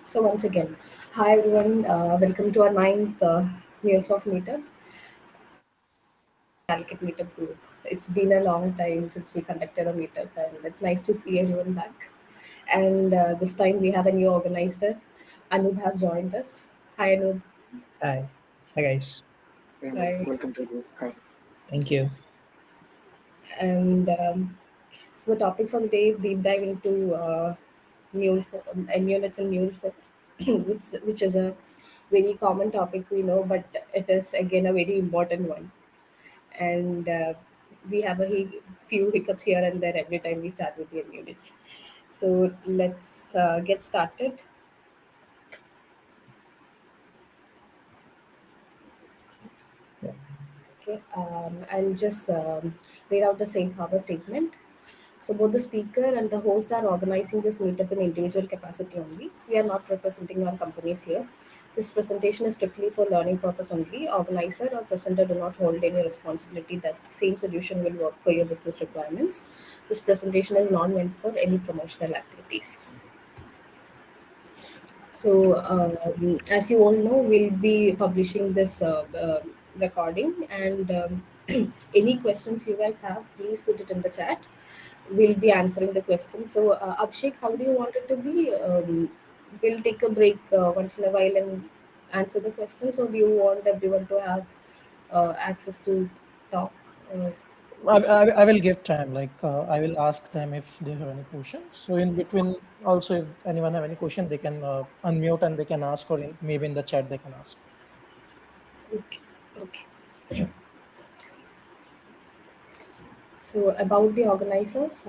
So once again, hi everyone, welcome to our ninth MuleSoft Meetup, Calicut Meetup group. It's been a long time since we conducted a meetup, and it's nice to see everyone back. And this time we have a new organizer. Anub has joined us. Hi Anub. Hi. Hi guys. Hey, Anup, Hi. welcome to you. Hi. Thank you. And so the topic for the day is deep dive into Munits and Mule for, which is a very common topic we know, but it is again a very important one. And we have a few hiccups here and there every time we start with the units. So let's get started. Yeah. Okay, I'll just read out the safe harbor statement. So both the speaker and the host are organizing this meetup in individual capacity only. We are not representing our companies here. This presentation is strictly for learning purpose only. Organizer or presenter do not hold any responsibility that the same solution will work for your business requirements. This presentation is not meant for any promotional activities. So, as you all know, we'll be publishing this recording, and any questions you guys have, please put it in the chat. We'll be answering the questions. So, Abhishek, how do you want it to be? We'll take a break once in a while and answer the questions, or do you want everyone to have access to talk? Uh, I will give time. I will ask them if they have any questions. So in between, also if anyone have any question, they can unmute and they can ask, or maybe in the chat they can ask. okay, okay. So about the organizers,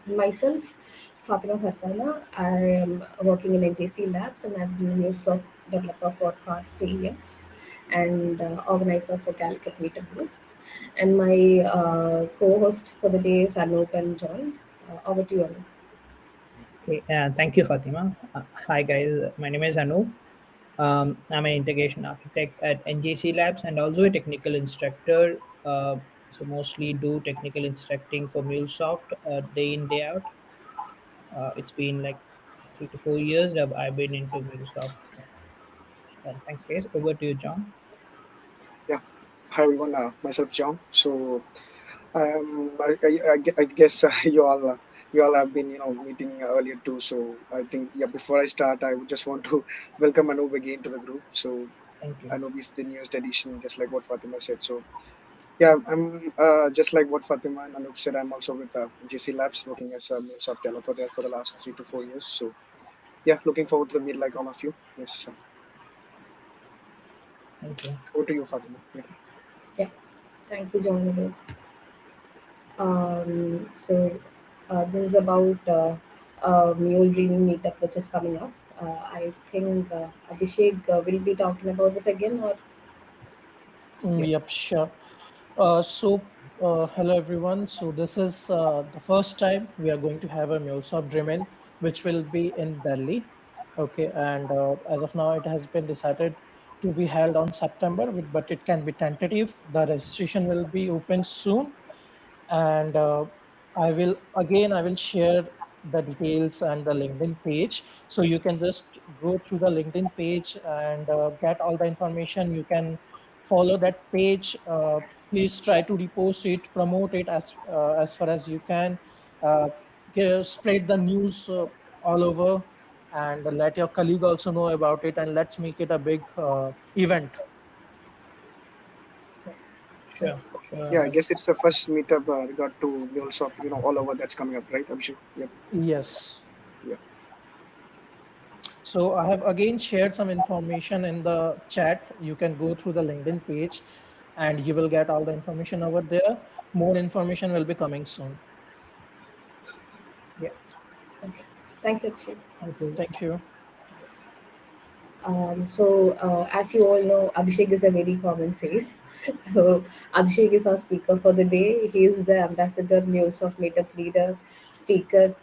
myself, Fatima Farsana, I am working in NJC Labs and I've been a MuleSoft developer for past 3 years and organizer for Calicut Meetup Group. And my co-host for the day is Anup and John. Over to you, Anup. Okay. Thank you, Fatima. Hi guys. My name is Anu. I'm an integration architect at NJC Labs and also a technical instructor. So mostly do technical instructing for MuleSoft day in day out. It's been like 3 to 4 years that I've been into MuleSoft. Thanks, guys. Over to you, John. Yeah. Hi, everyone. Myself, John. So, I guess you all have been meeting earlier too. So I think before I start, I would just want to welcome Anup again to the group. So Thank you. Anup is the newest addition, just like what Fatima said. So yeah, I'm just like what Fatima and Anup said. I'm also with JC Labs, working as a Microsoft developer there for the last 3 to 4 years. So yeah, looking forward to meet like all of you. Yes. Thank you. Over to you, Fatima. Yeah. Yeah, thank you, John. So this is about Mule Dreaming Meetup, which is coming up. I think Abhishek will be talking about this again, or Yeah. Yep, sure. Hello everyone. So this is the first time we are going to have a MuleSoft Dream-In, which will be in Delhi. Okay, and as of now, it has been decided to be held on September, but it can be tentative. The registration will be open soon, and I will share the details and the LinkedIn page, so you can just go through the LinkedIn page and get all the information. You can follow that page. Please try to repost it, promote it as far as you can. uh, Spread the news all over, and let your colleague also know about it, and let's make it a big event. yeah, Sure, sure. Yeah, I guess it's the first meetup regard to MuleSoft, all over that's coming up, right, Abhishek? Yep. Yes. Yeah. So I have again shared some information in the chat. You can go through the LinkedIn page and you will get all the information over there. More information will be coming soon. Yeah. okay. Thank you, Abhishek. Thank you. Thank you. As you all know, Abhishek is a very common face. So, Abhishek is our speaker for the day. He is the ambassador, MuleSoft Meetup leader, speaker.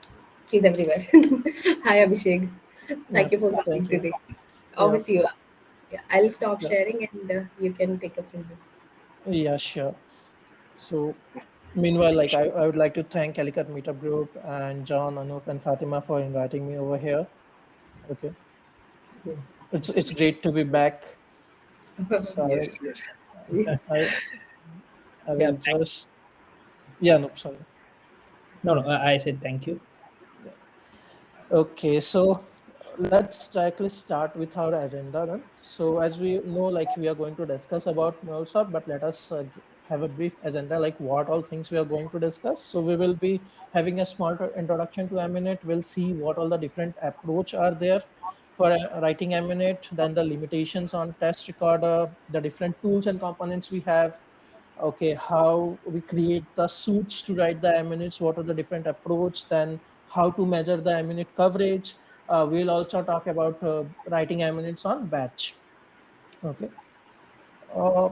He's everywhere. Hi, Abhishek. Yeah. Thank you for coming Thank you. today. Over Yeah. to you. Yeah, I'll stop Yeah. sharing and you can take up from there. Yeah, sure. So meanwhile, Sure. I would like to thank Calicut Meetup Group and John, Anup, and Fatima for inviting me over here. Okay. It's great to be back. So Yes, yes. I I Yeah, will just yeah, no, sorry. no, no. I said thank you. Yeah. Okay, so let's directly start with our agenda then. So as we know, like we are going to discuss about MuleSoft, but let us have a brief agenda, like what all things we are going to discuss. So we will be having a small introduction to Aminet. We'll see what all the different approach are there for writing Aminet, then the limitations on test recorder, the different tools and components we have. Okay, how we create the suits to write the minutes, what are the different approach, then how to measure the minute coverage. We'll also talk about writing minutes on batch. Okay. uh,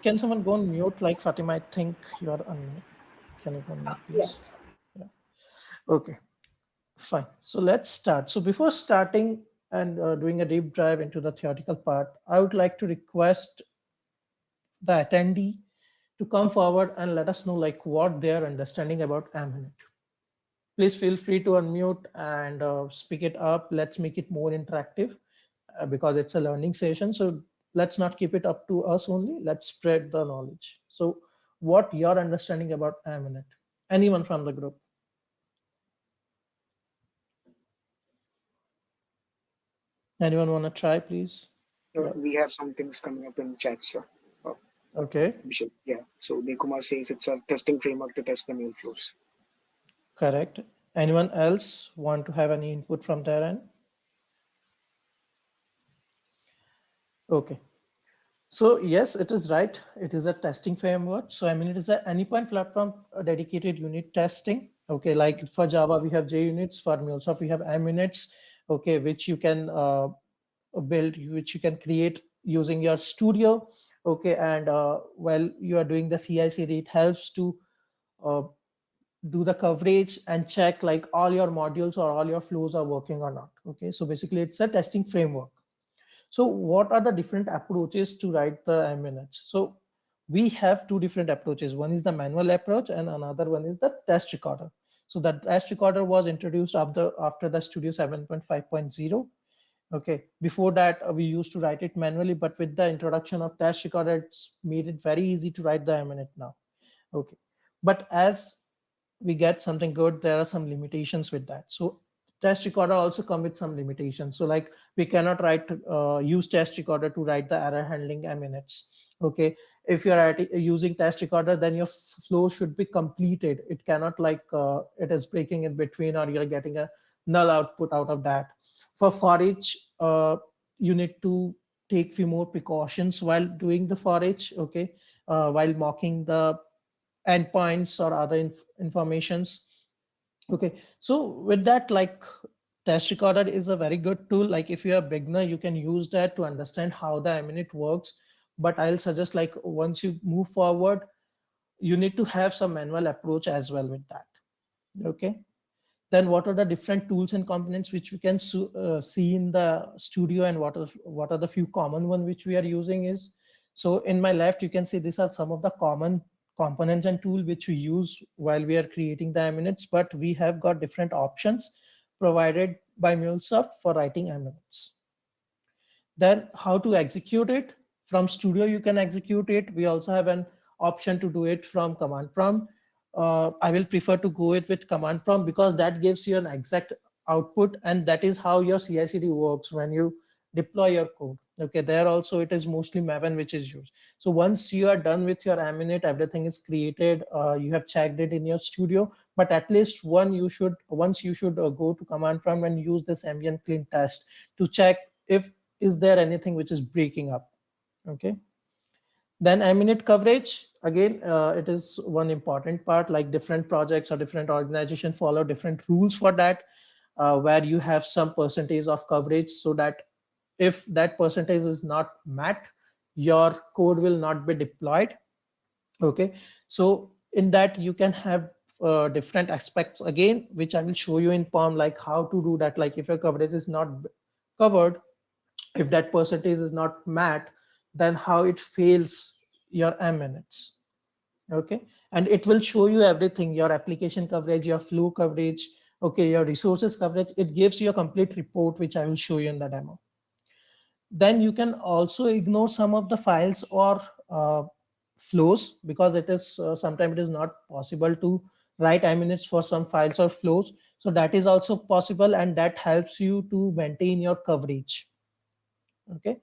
can someone go on mute, like Fatima? I think you are unmuted. Can you go on mute, Yeah. please? Yeah. Okay, fine. So let's start. So before starting and doing a deep dive into the theoretical part, I would like to request the attendee to come forward and let us know like what they are understanding about Aminet. Please feel free to unmute and speak it up. Let's make it more interactive because it's a learning session. So let's not keep it up to us only. Let's spread the knowledge. So what your understanding about Aminet? Anyone from the group? Anyone want to try, please? Yeah. We have some things coming up in chat, sir. Uh, Okay, Abhishek, yeah. So Dekumar says it's a testing framework to test the mule flows. correct. Anyone else want to have any input from their end? Okay. So yes, it is right. It is a testing framework. So I mean, it is a anypoint platform dedicated unit testing. Okay, like for Java we have JUnits. For MuleSoft we have MUnits. Okay, which you can build, which you can create using your Studio. Okay, and while you are doing the CI/CD, it helps to uh, do the coverage and check like all your modules or all your flows are working or not. Okay, so basically it's a testing framework. So what are the different approaches to write the minutes? So we have two different approaches. One is the manual approach and another one is the test recorder. So the test recorder was introduced after the Studio 7.5.0. Okay, before that we used to write it manually, but with the introduction of test recorder, it's made it very easy to write the minute now. Okay, but as we get something good, there are some limitations with that. So test recorder also come with some limitations. So like we cannot use test recorder to write the error handling minutes. Okay, if you're using test recorder, then your flow should be completed. It cannot like it is breaking in between or you're getting a null output out of that. For each, you need to take few more precautions while doing the for each. Okay, while mocking the endpoints or other informations. Okay, so with that, like test recorder is a very good tool. Like if you're a beginner, you can use that to understand how the minute works. But I'll suggest like once you move forward, you need to have some manual approach as well with that. Okay, then what are the different tools and components which we can see in the Studio, and what are the few common one which we are using is, so in my left you can see these are some of the common components and tool which we use while we are creating the minutes, but we have got different options provided by MuleSoft for writing minutes. Then how to execute it from Studio, you can execute it. We also have an option to do it from command prompt. I will prefer to go it with command prompt because that gives you an exact output, and that is how your CI/CD works when you deploy your code. Okay, there also it is mostly Maven which is used. So once you are done with your Aminet, everything is created. You have checked it in your Studio, but at least once you should go to command prompt and use this ambient clean test to check if is there anything which is breaking up. Okay, then minute coverage, again it is one important part. Like different projects or different organizations follow different rules for that, where you have some percentage of coverage, so that if that percentage is not met, your code will not be deployed. Okay, so in that you can have different aspects again, which I will show you in POM, like how to do that. Like if your coverage is not covered, if that percentage is not met, then how it fails your minutes. Okay, and it will show you everything, your application coverage, your flow coverage, Okay, your resources coverage, it gives you a complete report, which I will show you in the demo. Then you can also ignore some of the files or flows, because it is sometimes it is not possible to write minutes for some files or flows. So that is also possible, and that helps you to maintain your coverage. Okay,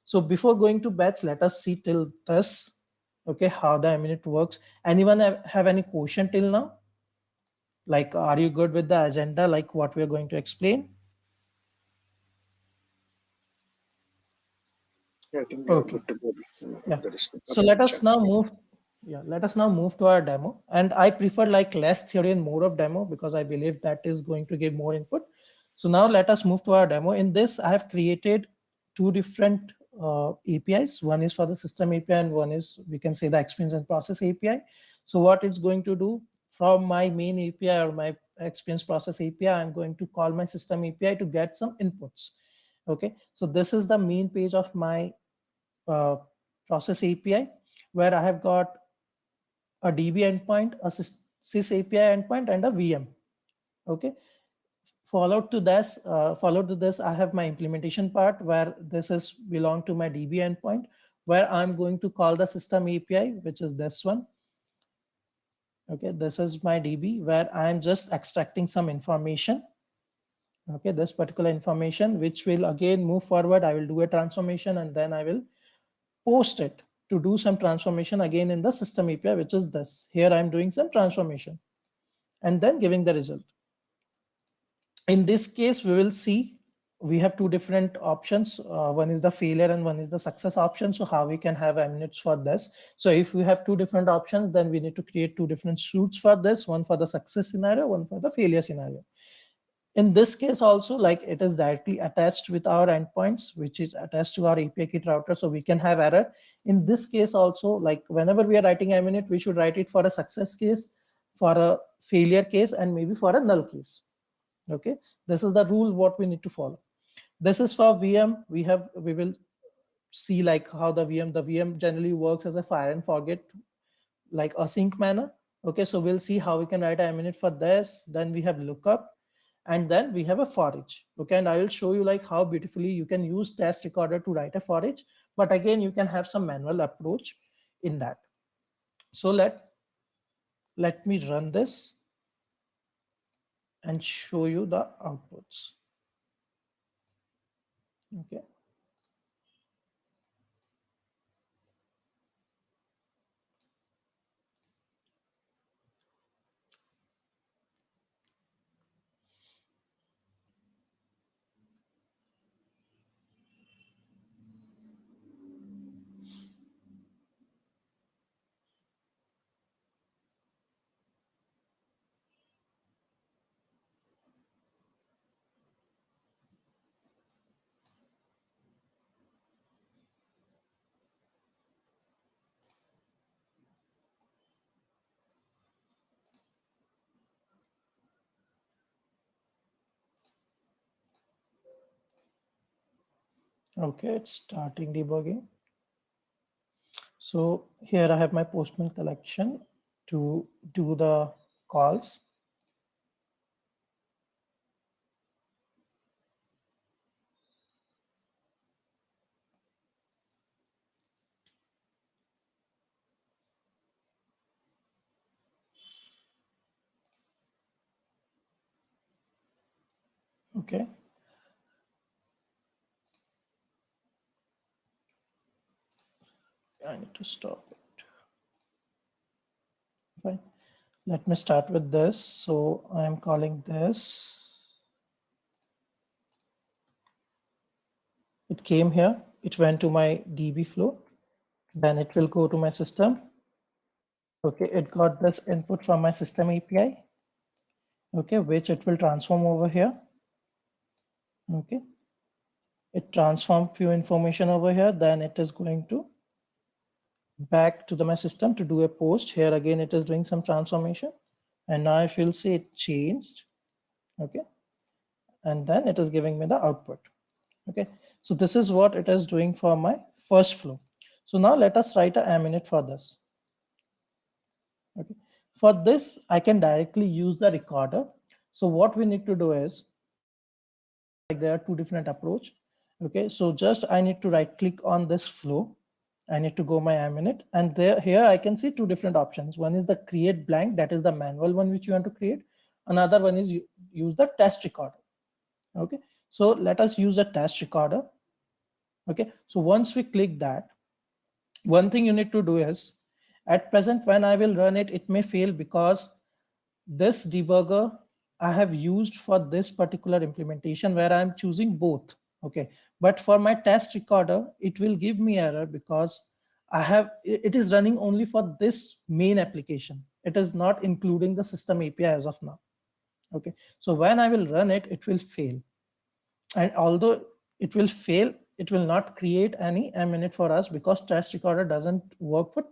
so before going to batch, let us see till this, okay, how the minute works. Anyone have any question till now? Like, are you good with the agenda, like what we are going to explain? Yeah, I think we are Okay. good to go. Yeah. There is So nothing let much us now challenge. move. Yeah, let us now move to our demo. And I prefer like less theory and more of demo, because I believe that is going to give more input. So now let us move to our demo. In this, I have created two different APIs. One is for the system API, and one is, we can say, the experience and process API. So what it's going to do, from my main API or my experience process API, I'm going to call my system API to get some inputs. Okay, so this is the main page of my uh, process API, where I have got a DB endpoint, a sys API endpoint, and a VM. Okay. Followed to this, I have my implementation part, where this is belong to my DB endpoint, where I'm going to call the system API, which is this one. Okay, this is my DB, where I'm just extracting some information. Okay, this particular information, which will again move forward. I will do a transformation, and then I will post it to do some transformation again in the system API, which is this. Here I'm doing some transformation and then giving the result. In this case, we will see we have two different options. One is the failure and one is the success option. So how we can have minutes for this? So if we have two different options, then we need to create two different suites for this, one for the success scenario, one for the failure scenario. In this case also, like, it is directly attached with our endpoints, which is attached to our API kit router, so we can have error. In this case also, like, whenever we are writing a minute, we should write it for a success case, for a failure case, and maybe for a null case. Okay, this is the rule what we need to follow. This is for VM. We will see like how the VM generally works as a fire and forget, like async manner. Okay, so we'll see how we can write a minute for this. Then we have lookup, and then we have a for each. Okay, and I will show you like how beautifully you can use test recorder to write a for each, but again, you can have some manual approach in that. So let me run this and show you the outputs. Okay. Okay, it's starting debugging. So here I have my Postman collection to do the calls. Okay. I need to stop it. Fine. Let me start with this. So I'm calling this. It came here. It went to my DB flow. Then it will go to my system. Okay, it got this input from my system API. Okay, which it will transform over here. Okay, it transformed few information over here. Then it is going to back to my system to do a post. Here again, it is doing some transformation. And now if you'll see, it changed. Okay, and then it is giving me the output. Okay, so this is what it is doing for my first flow. So now let us write a minute for this. Okay, for this I can directly use the recorder. So what we need to do is, like, there are two different approach. Okay, so just I need to right click on this flow. I need to go my minute, and here I can see two different options. One is the create blank, that is the manual one which you want to create. Another one is use the test recorder. Okay, so let us use a test recorder. Okay, so once we click that, one thing you need to do is, at present when I will run it, it may fail because this debugger I have used for this particular implementation where I'm choosing both. Okay, but for my test recorder, it will give me error because it is running only for this main application. It is not including the system API as of now. Okay, so when I will run it, it will fail. And although it will fail, it will not create any minute for us because test recorder doesn't work for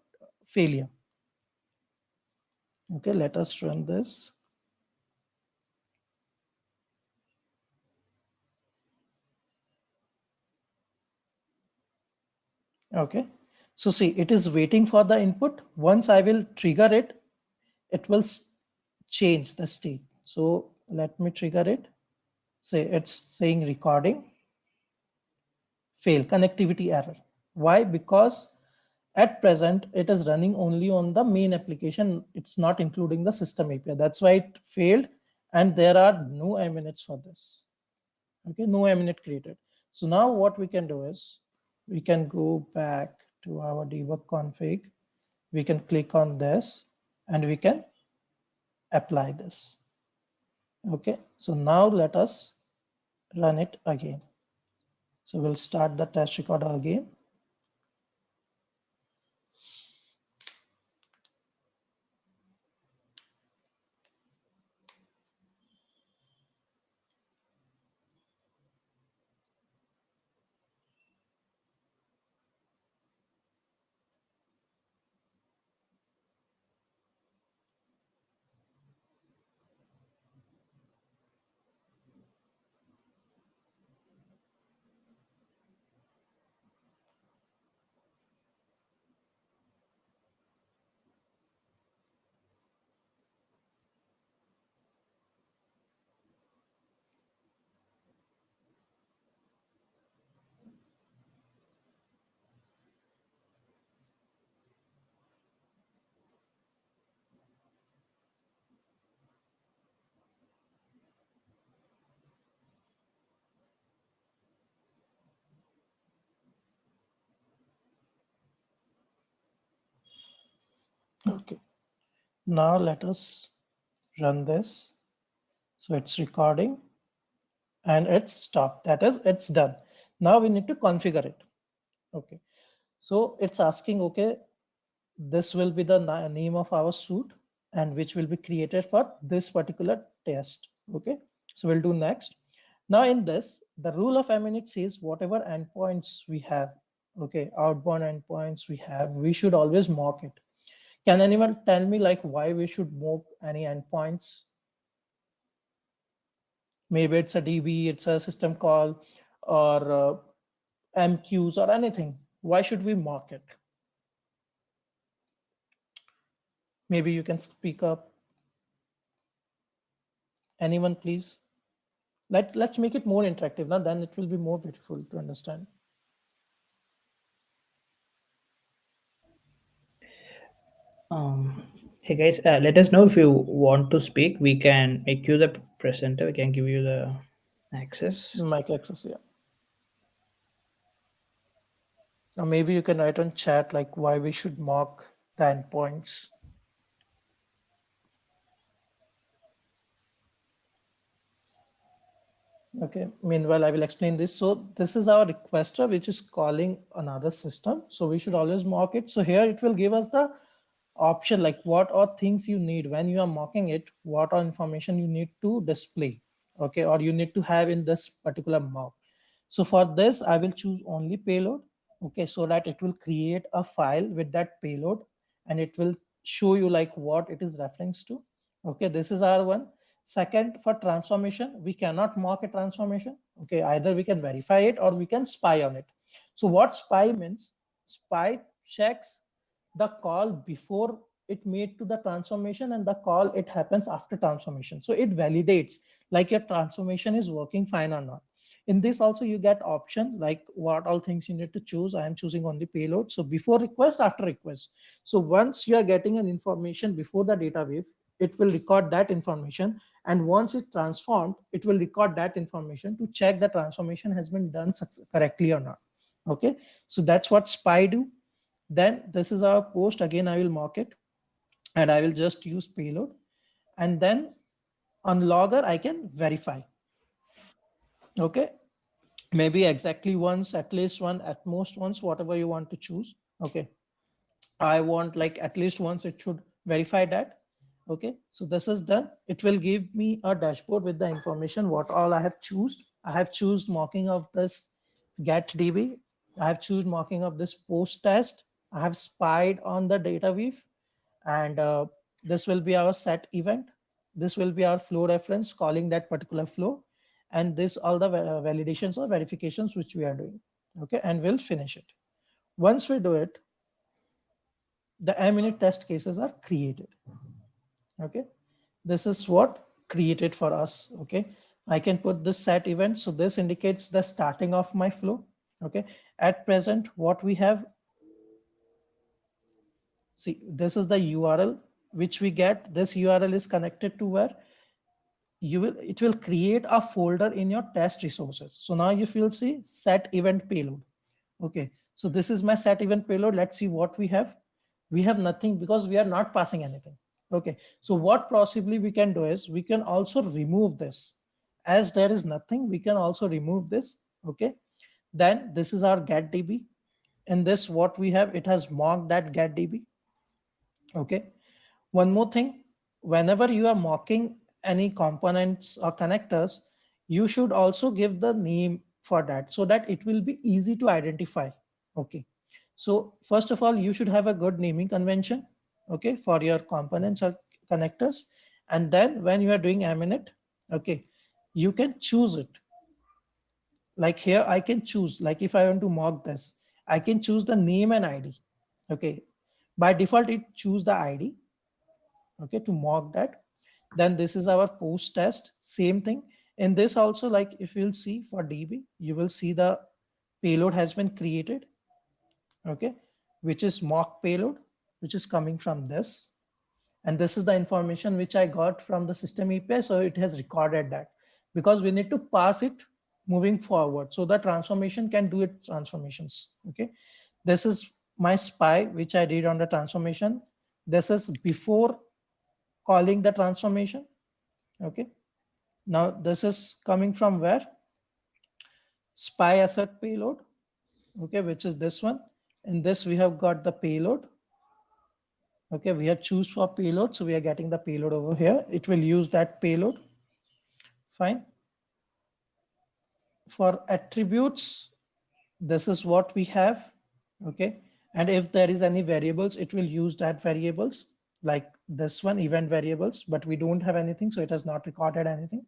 failure. Okay, let us run this. Okay, so see, it is waiting for the input. Once I will trigger it, it will change the state. So let me trigger it. Say it's saying recording, fail, connectivity error. Why? Because at present it is running only on the main application. It's not including the system API. That's why it failed, and there are no minutes for this. Okay, no minute created. So now what we can do is, we can go back to our debug config. We can click on this and we can apply this. Okay, so now let us run it again. So we'll start the test recorder again. Okay, now let us run this. So it's recording and it's stopped. That is, it's done. Now we need to configure it. Okay, so it's asking, okay, this will be the name of our suite and which will be created for this particular test. Okay, so we'll do next. Now in this, the rule of minute says whatever endpoints we have, okay, outbound endpoints we have, we should always mock it. Can anyone tell me like why we should mock any endpoints? Maybe it's a DB, it's a system call, or MQs or anything. Why should we mock it? Maybe you can speak up. Anyone, please? Let's make it more interactive now, then it will be more beautiful to understand. Hey guys, let us know if you want to speak. We can make you the presenter. We can give you the access. Mic access, yeah. Or maybe you can write on chat like why we should mock the endpoints. Okay, meanwhile, I will explain this. So this is our requester, which is calling another system. So we should always mock it. So here it will give us the option like what are things you need when you are mocking it, what are information you need to display, okay, or you need to have in this particular mock. So for this, I will choose only payload, okay, so that it will create a file with that payload and it will show you like what it is reference to. Okay, this is our one. Second, for transformation, we cannot mock a transformation. Okay, either we can verify it or we can spy on it. So what spy means? Spy checks the call before it made to the transformation, and the call it happens after transformation. So it validates like your transformation is working fine or not. In this also you get option like what all things you need to choose. I am choosing only payload. So before request, after request. So once you are getting an information before the data wave, it will record that information, and once it transformed, it will record that information to check the transformation has been done correctly or not. Okay, so that's what spy do. Then this is our post. Again, I will mock it, and I will just use payload. And then on logger, I can verify. Okay, maybe exactly once, at least one, at most once, whatever you want to choose. Okay, I want like at least once it should verify that. Okay, so this is done. It will give me a dashboard with the information what all I have chosen. I have chosen mocking of this get DB. I have chosen mocking of this post test. I have spied on the data weave, and this will be our set event. This will be our flow reference calling that particular flow, and this all the validations or verifications which we are doing. Okay, and we'll finish it. Once we do it, the minute test cases are created. Okay, this is what created for us. Okay, I can put this set event. So this indicates the starting of my flow. Okay, at present what we have, see, this is the URL which we get. This URL is connected to where you will, it will create a folder in your test resources. So now you will see set event payload. Okay, so this is my set event payload. Let's see what we have. We have nothing because we are not passing anything. Okay, so what possibly we can do is we can also remove this. As there is nothing, we can also remove this. Okay, then this is our get db. In this what we have, it has mocked that get db. Okay, one more thing, whenever you are mocking any components or connectors, you should also give the name for that so that it will be easy to identify. Okay, so first of all, you should have a good naming convention, okay, for your components or connectors. And then when you are doing aminate, okay, you can choose it. Like here, I can choose, like if I want to mock this, I can choose the name and ID. Okay, by default, it choose the ID. Okay, to mock that. Then this is our post test, same thing. In this also, like if you'll see for db, you will see the payload has been created. Okay, which is mock payload, which is coming from this. And this is the information which I got from the system API. So it has recorded that because we need to pass it moving forward so the transformation can do its transformations. Okay, this is my spy which I did on the transformation. This is before calling the transformation. Okay, now this is coming from where? Spy asset payload. Okay, which is this one. In this we have got the payload. Okay, we have choose for payload, so we are getting the payload over here. It will use that payload. Fine. For attributes, this is what we have. Okay, and if there is any variables, it will use that variables, like this one, event variables, but we don't have anything, so it has not recorded anything.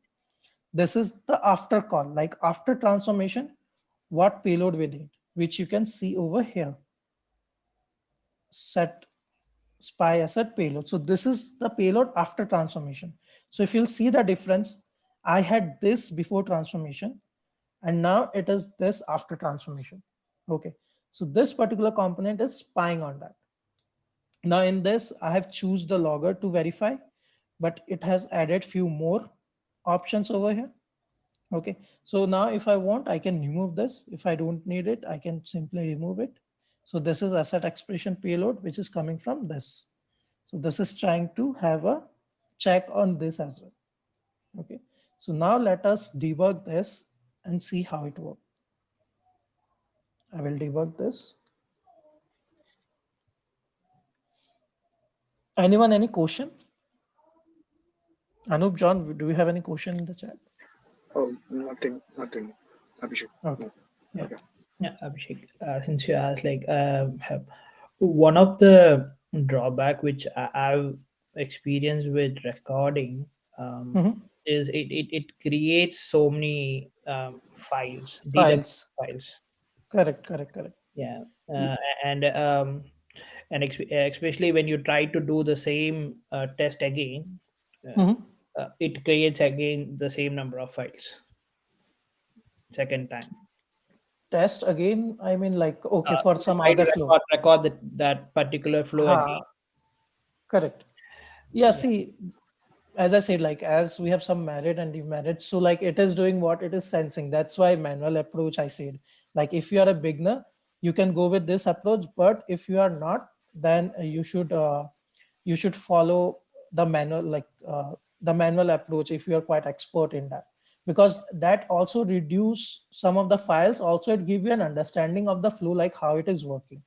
This is the after call, like after transformation, what payload we did, which you can see over here. Set spy asset payload. So this is the payload after transformation. So if you'll see the difference, I had this before transformation, and now it is this after transformation. Okay, so this particular component is spying on that. Now in this, I have choose the logger to verify, but it has added few more options over here. Okay, so now if I want, I can remove this. If I don't need it, I can simply remove it. So this is asset expression payload, which is coming from this. So this is trying to have a check on this as well. Okay, so now let us debug this and see how it works. I will debug this. Anyone, any question? Anup, John, do we have any question in the chat? Oh, nothing, Abhishek. Okay. No. Yeah. Okay. Yeah, Abhishek, since you asked, like, have one of the drawback which I've experienced with recording Mhm. is it creates so many files, data Files. files. Correct. Yeah, Y- and and especially when you try to do the same test again, Mhm. it creates again the same number of files second time. Test again, I mean, like, okay, for You some try to other flow. record that particular flow Ha, again. correct. Yeah, Yeah, see, as I said, like as we have some merit and demerit, so like it is doing what it is sensing. That's why manual approach I said. Like if you are a beginner, you can go with this approach, but if you are not, then you should follow the manual the manual approach if you are quite expert in that, because that also reduce some of the files. Also, it give you an understanding of the flow, like how it is working.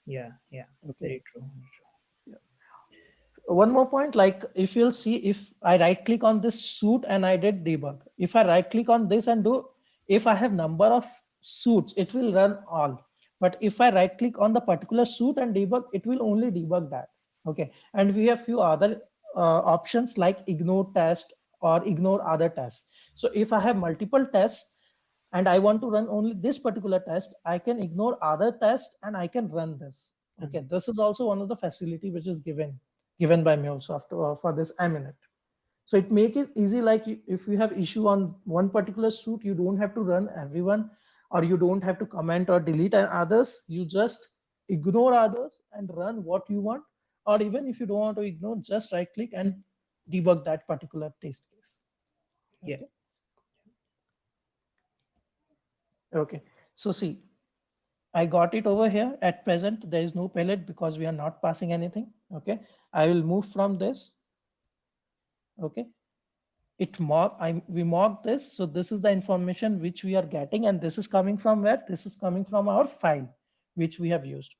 yeah, yeah. Okay. Very true. Very true. One more point, like if you'll see, if I right click on this suit and I did debug, if I right click on this and do, if I have number of suits, it will run all. But if I right click on the particular suit and debug, it will only debug that. Okay. And we have few other options like ignore test or ignore other tests. So if I have multiple tests and I want to run only this particular test, I can ignore other tests and I can run this. Okay, this is also one of the facility which is given by MuleSoft for this Aminet. So it make it easy, like if you have issue on one particular suit, you don't have to run everyone, or you don't have to comment or delete others. You just ignore others and run what you want. Or even if you don't want to ignore, just right click and debug that particular test case. Yeah. Okay. Okay. So see, I got it over here. At present, there is no pellet because we are not passing anything. Okay. I will move from this. Okay. We mock this. So this is the information which we are getting, and this is coming from where? This is coming from our file, which we have used.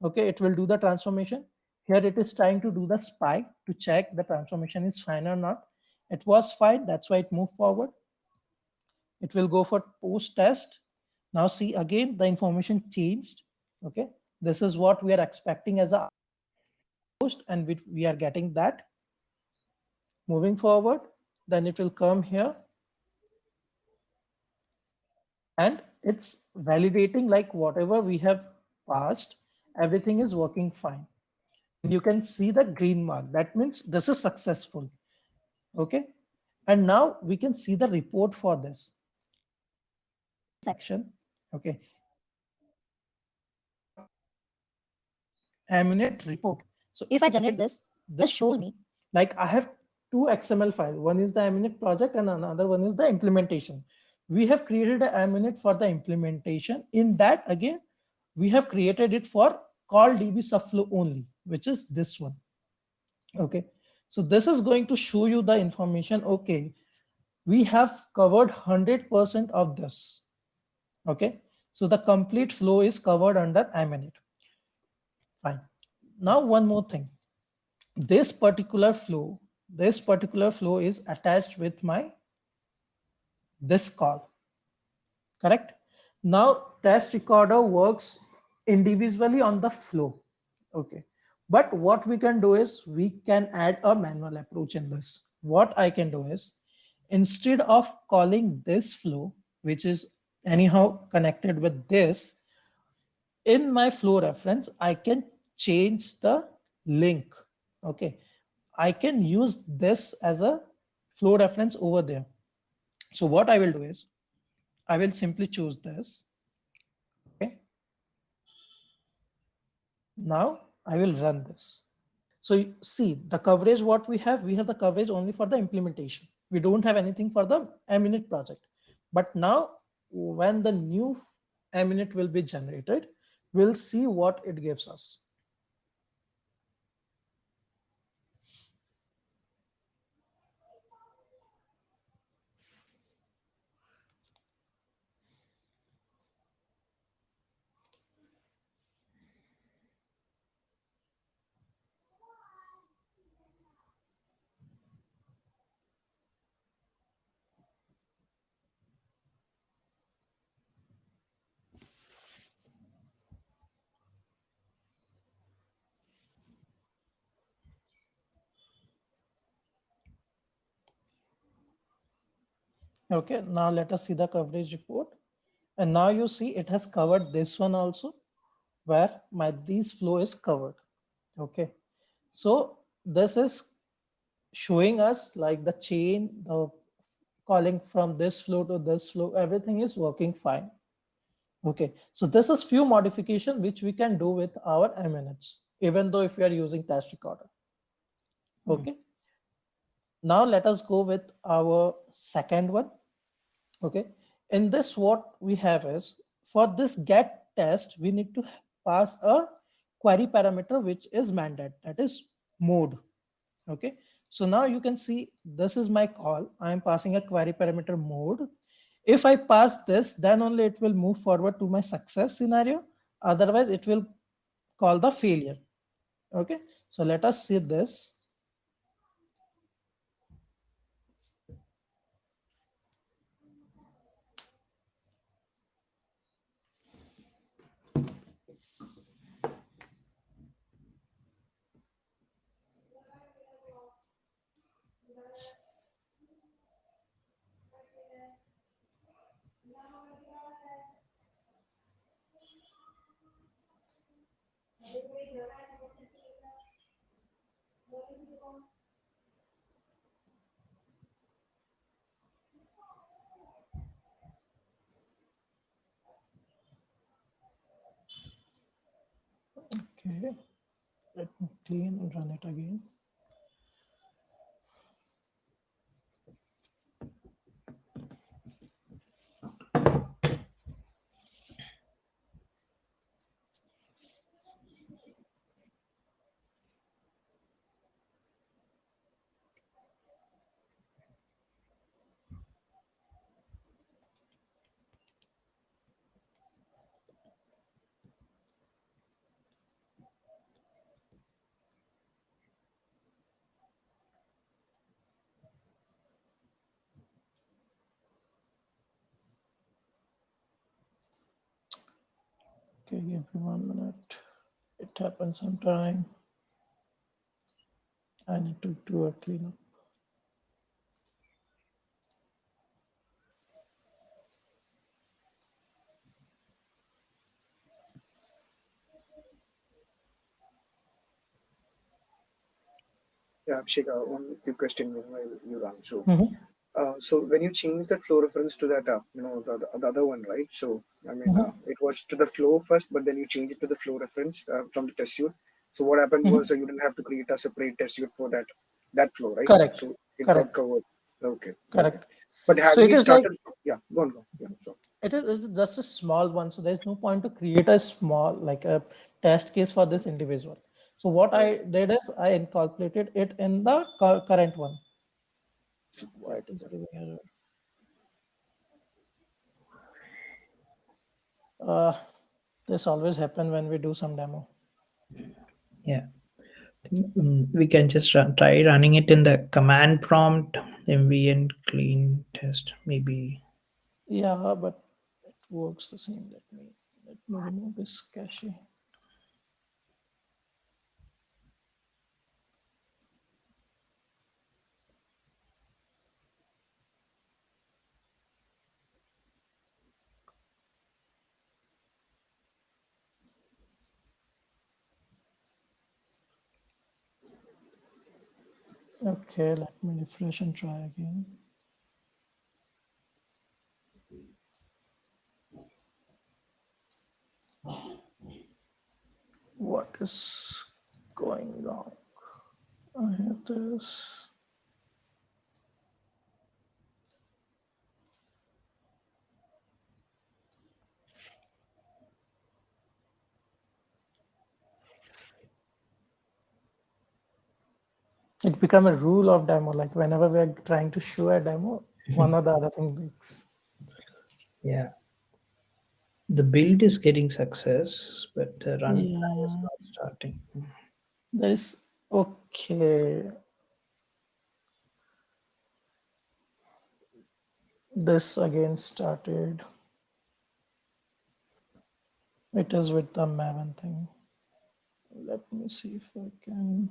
Okay. It will do the transformation. Here it is trying to do the spy to check the transformation is fine or not. It was fine. That's why it moved forward. It will go for post test. Now see, again, the information changed. Okay. This is what we are expecting as a post, and we are getting that. Moving forward, then it will come here and it's validating, like whatever we have passed, everything is working fine. And you can see the green mark. That means this is successful. Okay. And now we can see the report for this section. Okay. Aminate report. So if I generate this shows me, like I have two XML files. One is the Aminate project and another one is the implementation. We have created an Aminate for the implementation. In that, again, we have created it for call DB subflow only, which is this one. Okay. So this is going to show you the information. Okay. We have covered 100% of this. Okay. So the complete flow is covered under Aminate. Fine. Now, one more thing. This particular flow is attached with my this call. Correct. Now, test recorder works individually on the flow. Okay. But what we can do is we can add a manual approach in this. What I can do is, instead of calling this flow, which is anyhow connected with this, in my flow reference, I can change the link. Okay. I can use this as a flow reference over there. So what I will do is I will simply choose this. Okay. Now I will run this. So you see the coverage, what we have the coverage only for the implementation. We don't have anything for the Aminate project. But now when the new Aminate will be generated, we'll see what it gives us. Okay, now let us see the coverage report. And now you see it has covered this one also, where my this flow is covered. Okay, so this is showing us like the chain, the calling from this flow to this flow, everything is working fine. Okay, so this is few modification which we can do with our minutes, even though if we are using test recorder. Okay, now let us go with our second one. Okay, in this what we have is, for this get test we need to pass a query parameter which is mandate, that is mode. Okay, so now you can see this is my call. I am passing a query parameter mode. If I pass this, then only it will move forward to my success scenario. Otherwise it will call the failure. Okay, so let us see this. Okay, let me clean and run it again. Okay, give me 1 minute. It happens sometime. I need to do a cleanup. Yeah, Abhishek, one quick question meanwhile you run. So, Mhm, so when you change the flow reference to that, the other one, right? So, I mean, mhm, it was to the flow first, but then you change it to the flow reference from the test suite. So, what happened mhm. was you didn't have to create a separate test suite for that flow, right? Correct, So, it got correct, covered. Okay, okay. correct. But So have it we is like, started? Yeah, go on, go. Yeah, so it's just a small one. So there's no point to create a small, like a test case for this individual. So what right. I did is I incorporated it in the current one. Why Yeah, it is yeah. giving error? Uh, this always happen when we do some demo. Yeah. We can just try running it in the command prompt mvn clean test maybe. Yeah, but it works the same. Let me remove this cache. Okay, let me refresh and try again. What is going wrong? I have this. It become a rule of demo. Like whenever we are trying to show a demo, one or the other thing breaks. Yeah, the build is getting success but the runtime is Yeah, not starting. there is okay. This again started. It is with the Maven thing. Let me see if I can.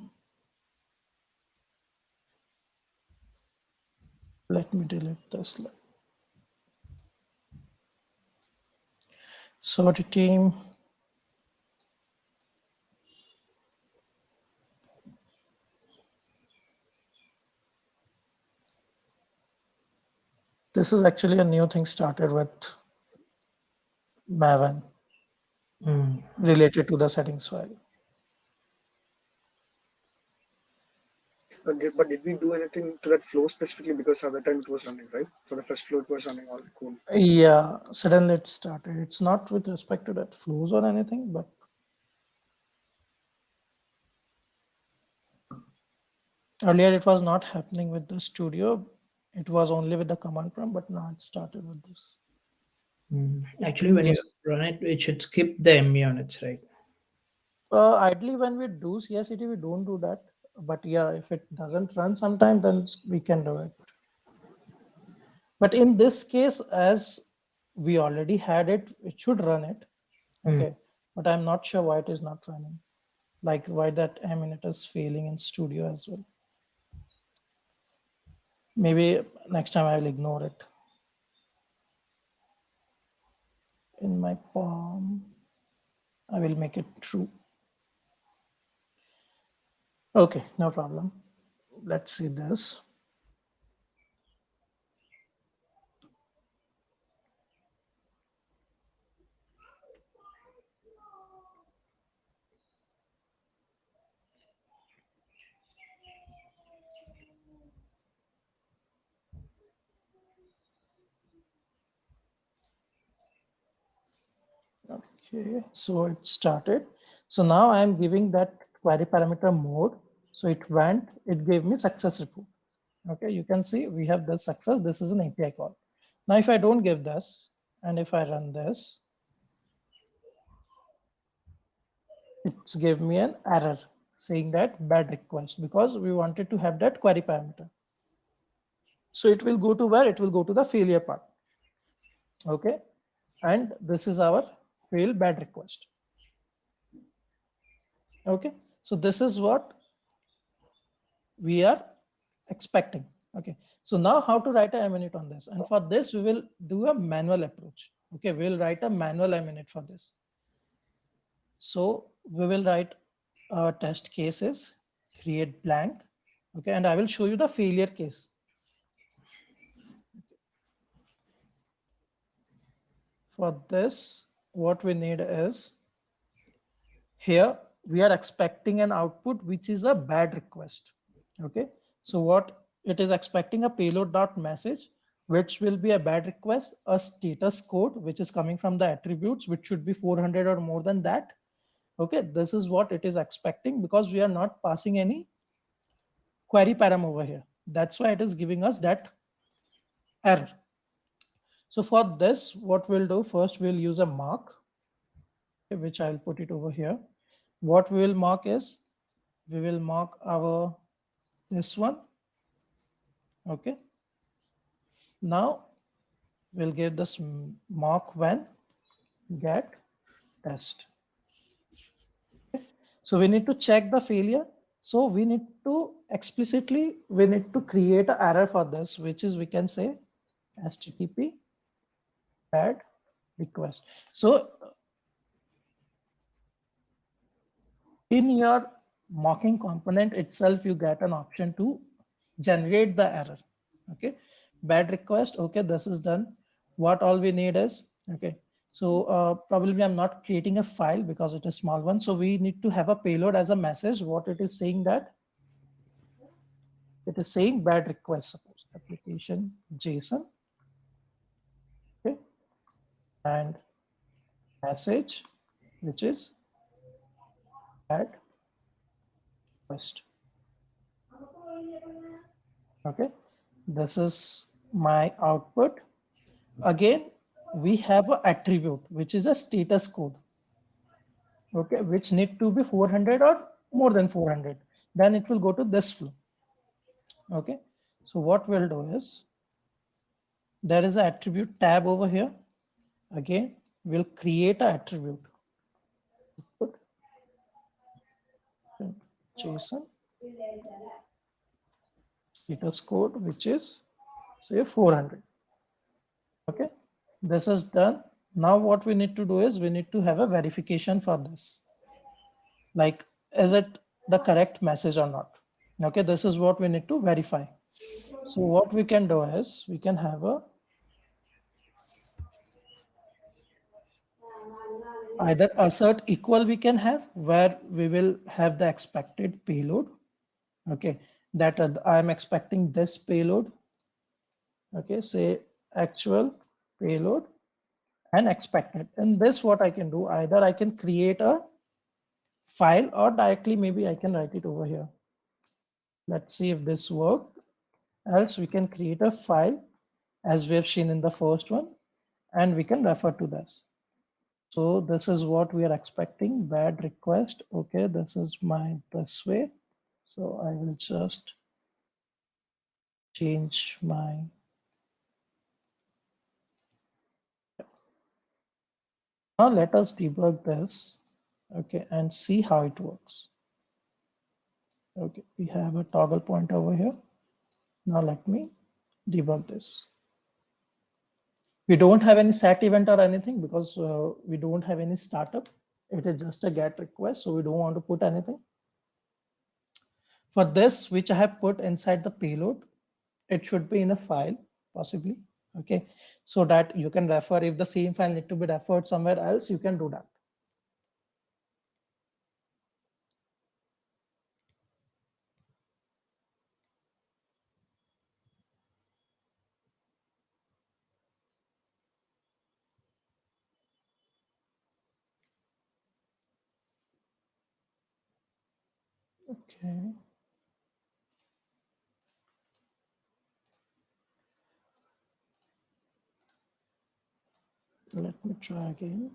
Let me delete this. Sorry, team. This is actually a new thing started with Maven related to the settings file. But did we do anything to that flow specifically? Because at the time it was running, right? For the first flow, it was running all cool. Yeah, suddenly it started. It's not with respect to that flows or anything, but earlier it was not happening with the studio. It was only with the command prompt, but now it started with this. Actually, when you Yes. run it, it should skip the ME on its right. Ideally, when we do CI/CD, we don't do that. But yeah, if it doesn't run sometime, then we can do it. But in this case, as we already had it, it should run it. Okay. But I'm not sure why it is not running. Like why that it is failing in studio as well. Maybe next time I will ignore it. In my palm, I will make it true. Okay, no problem. Let's see this. Okay, so it started. So now I'm giving that query parameter mode. So it went, it gave me success report. Okay, you can see we have the success. This is an API call. Now, if I don't give this, and if I run this, it's gave me an error saying that bad request because we wanted to have that query parameter. So it will go to where? It will go to the failure part. Okay, and this is our fail bad request. Okay, so this is what we are expecting. Okay, so now how to write a minute on this, and for this we will do a manual approach. Okay, we'll write a manual minute for this. So we will write test cases, create blank. Okay, and I will show you the failure case. For this, what we need is here we are expecting an output which is a bad request. Okay, so what it is expecting a payload dot message which will be a bad request, a status code which is coming from the attributes which should be 400 or more than that. Okay, this is what it is expecting because we are not passing any query param over here. That's why it is giving us that error. So for this, what we'll do first, we'll use a mark, which I'll put it over here. What we will mark is we will mark our this one. Okay. Now we'll give this mark when get test. Okay. So we need to check the failure. So we need to explicitly, we need to create an error for this, which is we can say HTTP bad request. So in your mocking component itself, you get an option to generate the error. Okay, bad request. Okay, this is done. What all we need is, okay, so probably I'm not creating a file because it is small one. So we need to have a payload as a message. What it is saying that it is saying bad request, suppose application JSON. Okay, and message, which is bad request. Okay, this is my output. Again, we have an attribute, which is a status code. Okay, which need to be 400 or more than 400. Then it will go to this flow. Okay, so what we'll do is there is an attribute tab over here. Again, we'll create an attribute. Put JSON status code, which is say 400. Okay, this is done. Now what we need to do is we need to have a verification for this. Like, is it the correct message or not? Okay, this is what we need to verify. So what we can do is we can have a Either assert equal we can have, where we will have the expected payload. Okay, that I am expecting this payload. Okay, say actual payload and expected. In this, what I can do, either I can create a file or directly maybe I can write it over here. Let's see if this works. Else we can create a file as we have seen in the first one, and we can refer to this. So this is what we are expecting. Bad request. Okay, this is my this way. So I will just change my. Now let us debug this. Okay, and see how it works. Okay, we have a toggle point over here. Now let me debug this. We don't have any set event or anything because we don't have any startup. It is just a GET request, so we don't want to put anything. For this, which I have put inside the payload, it should be in a file, possibly. Okay, so that you can refer. If the same file need to be referred somewhere else, you can do that. Okay. Let me try again.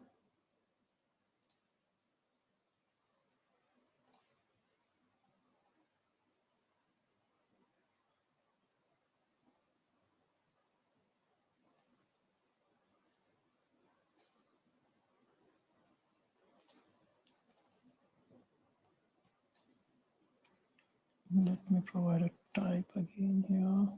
Let me provide a type again here.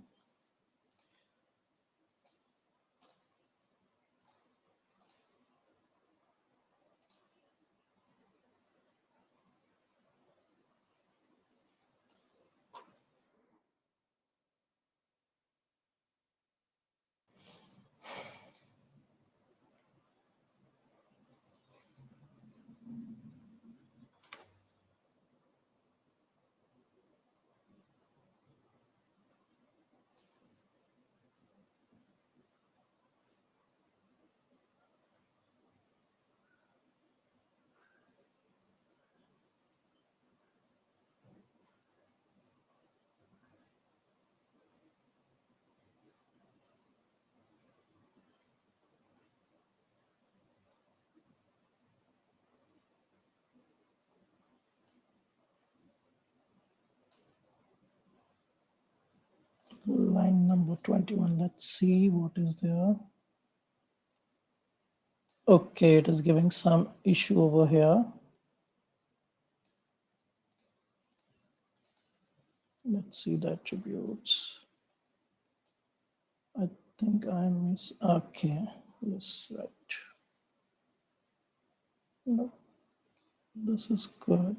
Line number 21. Let's see what is there. Okay, it is giving some issue over here. Let's see the attributes. I think I miss. Okay, yes, right. No, this is good.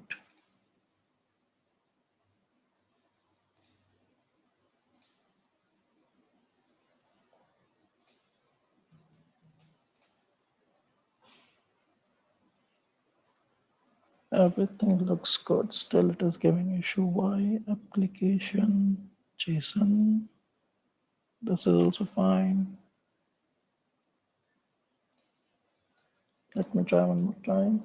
Everything looks good. Still, it is giving issue. Why? Application JSON. This is also fine. Let me try one more time.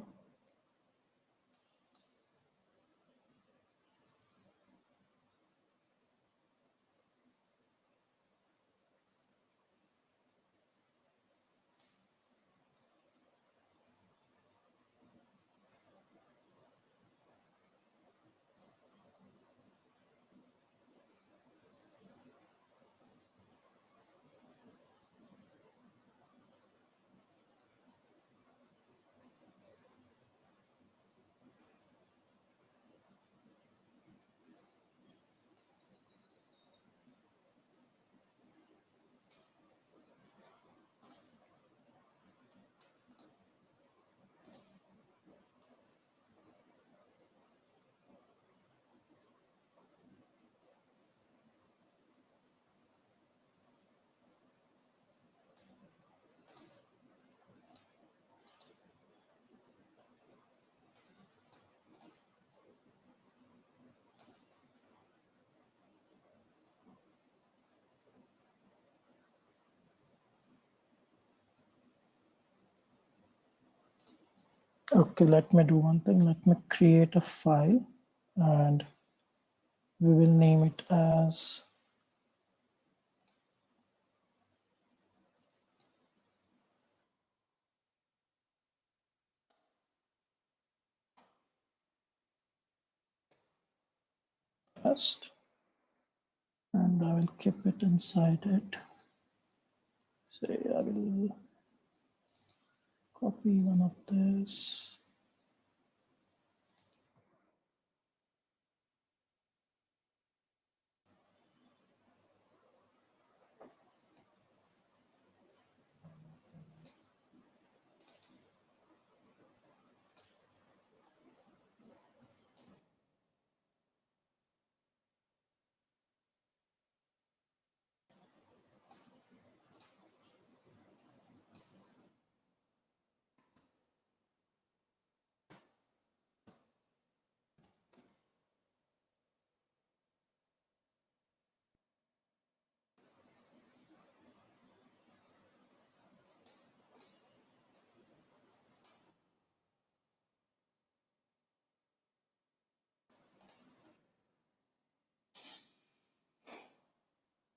Okay, let me do one thing. Let me create a file and we will name it as test, and I will keep it inside it. Say I will copy one of this.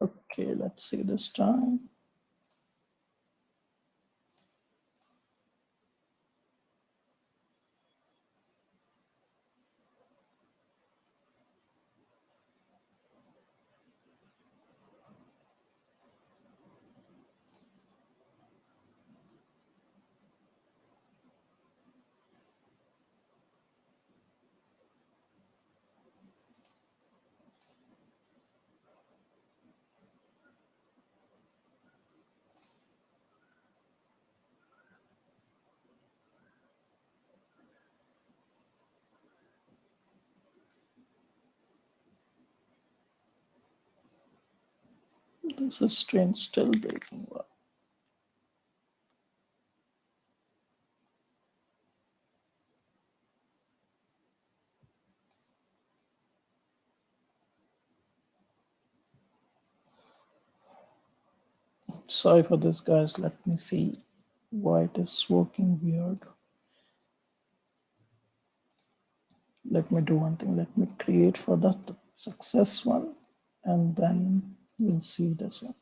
Okay, let's see this time. This is strange, still breaking. Wow. Sorry for this, guys. Let me see why it is working weird. Let me do one thing. Let me create for the success one, and then we'll see this one.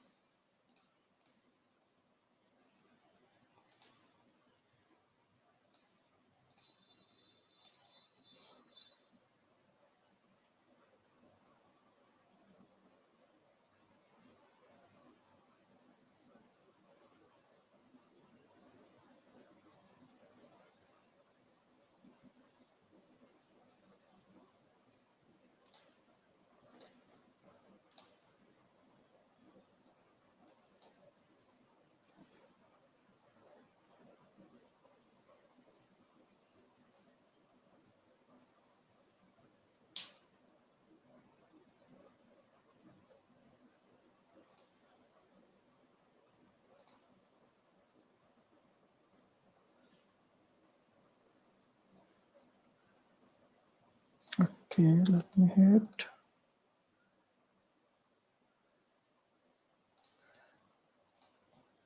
Okay, let me hit.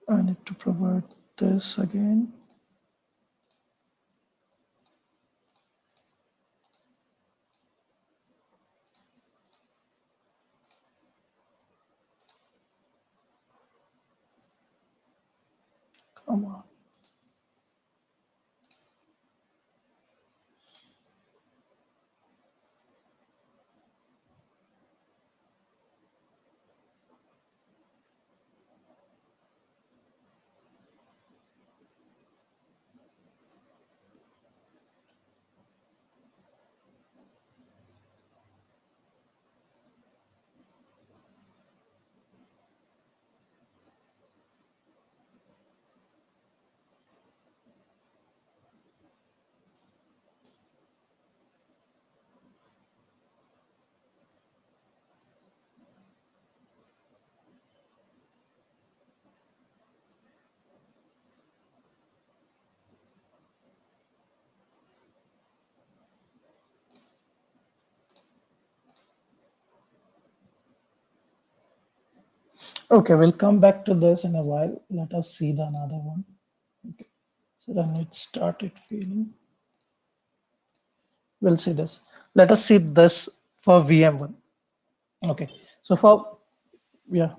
I need to provide this again. Come on. Okay, we'll come back to this in a while. Let us see the another one. Okay, so then it started feeling. we'll see this. Let us see this for VM1. Okay, so yeah,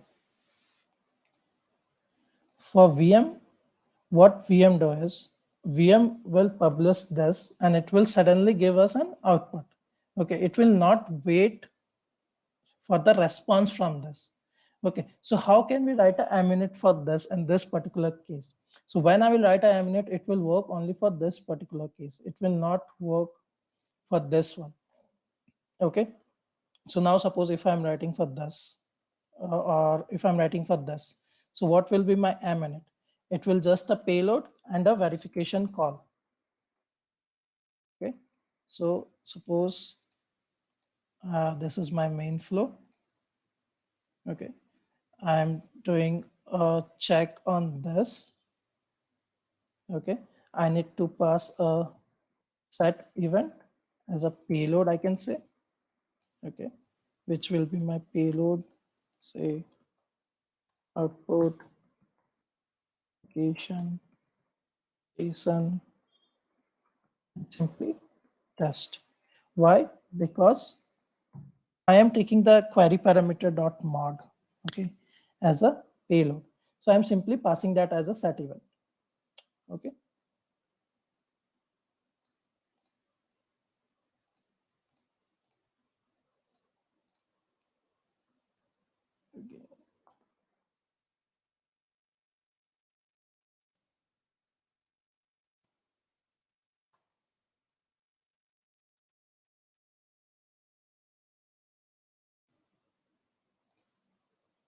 for VM, what VM does is VM will publish this and it will suddenly give us an output. Okay, it will not wait for the response from this. Okay, so how can we write a minute for this in this particular case? So when I will write a minute, it will work only for this particular case. It will not work for this one. Okay, so now suppose if I'm writing for this, or if I'm writing for this, so what will be my minute? It will just a payload and a verification call. Okay, so suppose this is my main flow. Okay, I'm doing a check on this. Okay, I need to pass a set event as a payload, I can say. Okay, which will be my payload, say output application JSON, simply test. Why? Because I am taking the query parameter dot mod, okay, as a payload. So I'm simply passing that as a set event. Okay.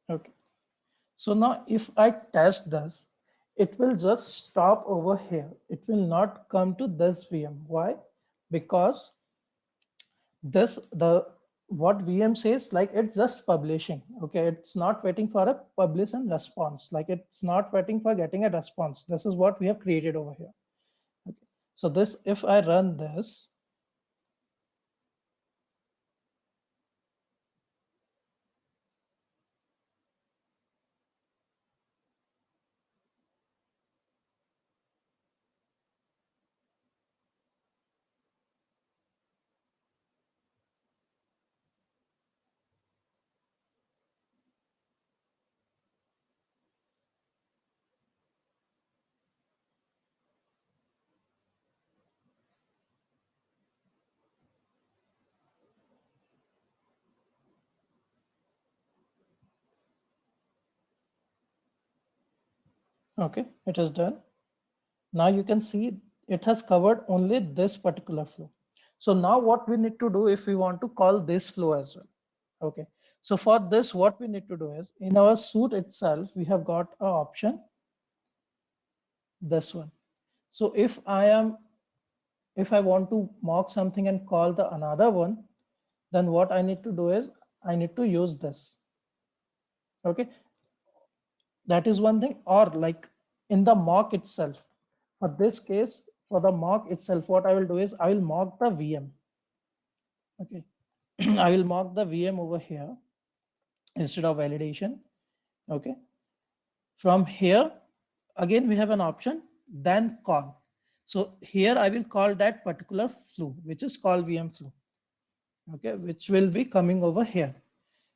Okay. So now if I test this, it will just stop over here. It will not come to this VM. Why? Because this the what VM says, like it's just publishing. Okay, it's not waiting for a publish and response. Like it's not waiting for getting a response. This is what we have created over here. Okay. So this, if I run this, okay, it is done. Now you can see it has covered only this particular flow. So now what we need to do if we want to call this flow as well. Okay, so for this, what we need to do is in our suite itself, we have got an option, this one. So if I want to mock something and call the another one, then what I need to do is I need to use this. Okay, that is one thing. Or like in the mock itself, for this case, for the mock itself, what I will do is I will mock the VM. Okay, I will mock the VM over here instead of validation. Okay, from here again we have an option, then call. So here I will call that particular flow, which is called VM flow. Okay, which will be coming over here.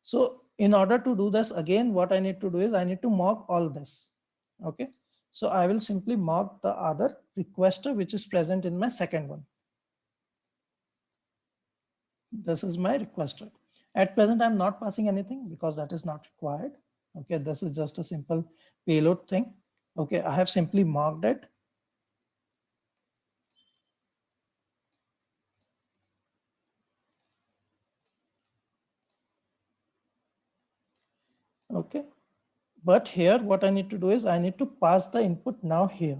So in order to do this, again what I need to do is I need to mock all this. Okay, so I will simply mock the other requester which is present in my second one. This is my requester. At present I'm not passing anything because that is not required. Okay, this is just a simple payload thing. Okay, I have simply marked it. Okay, but here what I need to do is I need to pass the input now here,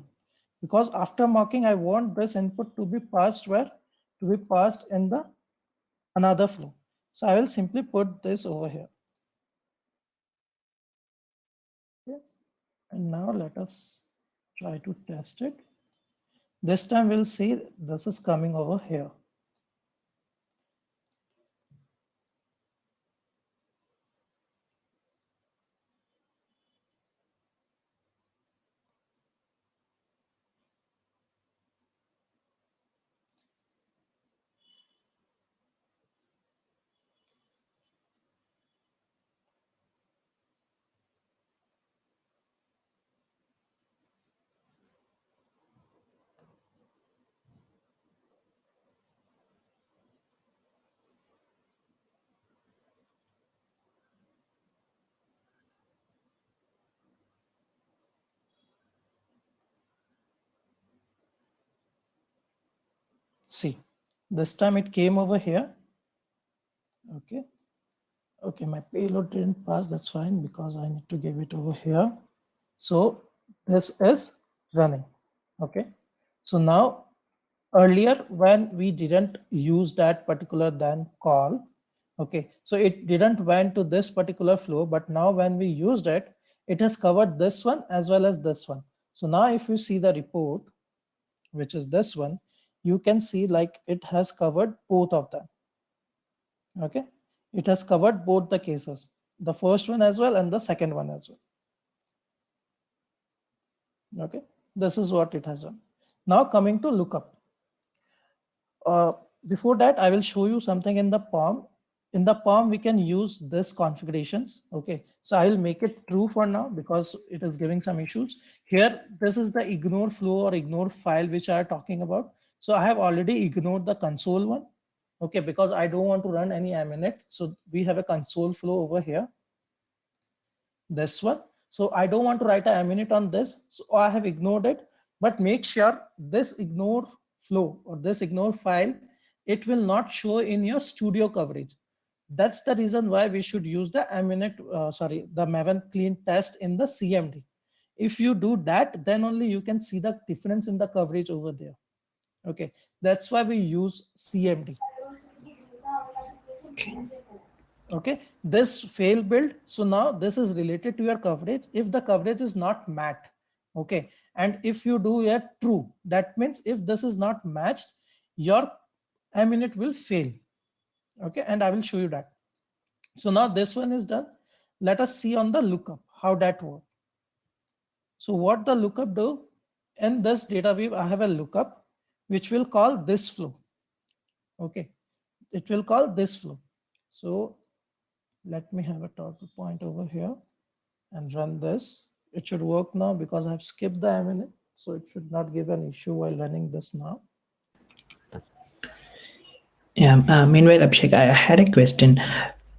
because after mocking I want this input to be passed where? To be passed in the another flow. So I will simply put this over here. Okay. And now let us try to test it. This time we'll see this is coming over here. See, this time it came over here. Okay. Okay, my payload didn't pass. That's fine because I need to give it over here. So this is running. Okay. So now earlier when we didn't use that particular then call, okay, so it didn't went to this particular flow, but now when we used it, it has covered this one as well as this one. So now if you see the report, which is this one, you can see like it has covered both of them. Okay, it has covered both the cases, the first one as well and the second one as well. Okay, this is what it has done. Now coming to lookup. Before that, I will show you something in the POM. In the POM, we can use this configurations. Okay, so I will make it true for now because it is giving some issues. Here, this is the ignore flow or ignore file which I are talking about. So I have already ignored the console one. Okay, because I don't want to run any aminet. So we have a console flow over here. This one. So I don't want to write a aminet on this. So I have ignored it, but make sure this ignore flow or this ignore file, it will not show in your studio coverage. That's the reason why we should use the aminet, the Maven clean test in the CMD. If you do that, then only you can see the difference in the coverage over there. Okay, that's why we use CMD. Okay, this fail build. So now this is related to your coverage. If the coverage is not met, okay, and if you do a true, that means if this is not matched, your aminet will fail. Okay, and I will show you that. So now this one is done. Let us see on the lookup how that works. So what the lookup do? In this data weave, I have a lookup which will call this flow. Okay, it will call this flow. So let me have a toggle point over here and run this. It should work now because I've skipped the aminet. So it should not give an issue while running this now. Yeah. Meanwhile, Abhishek, I had a question.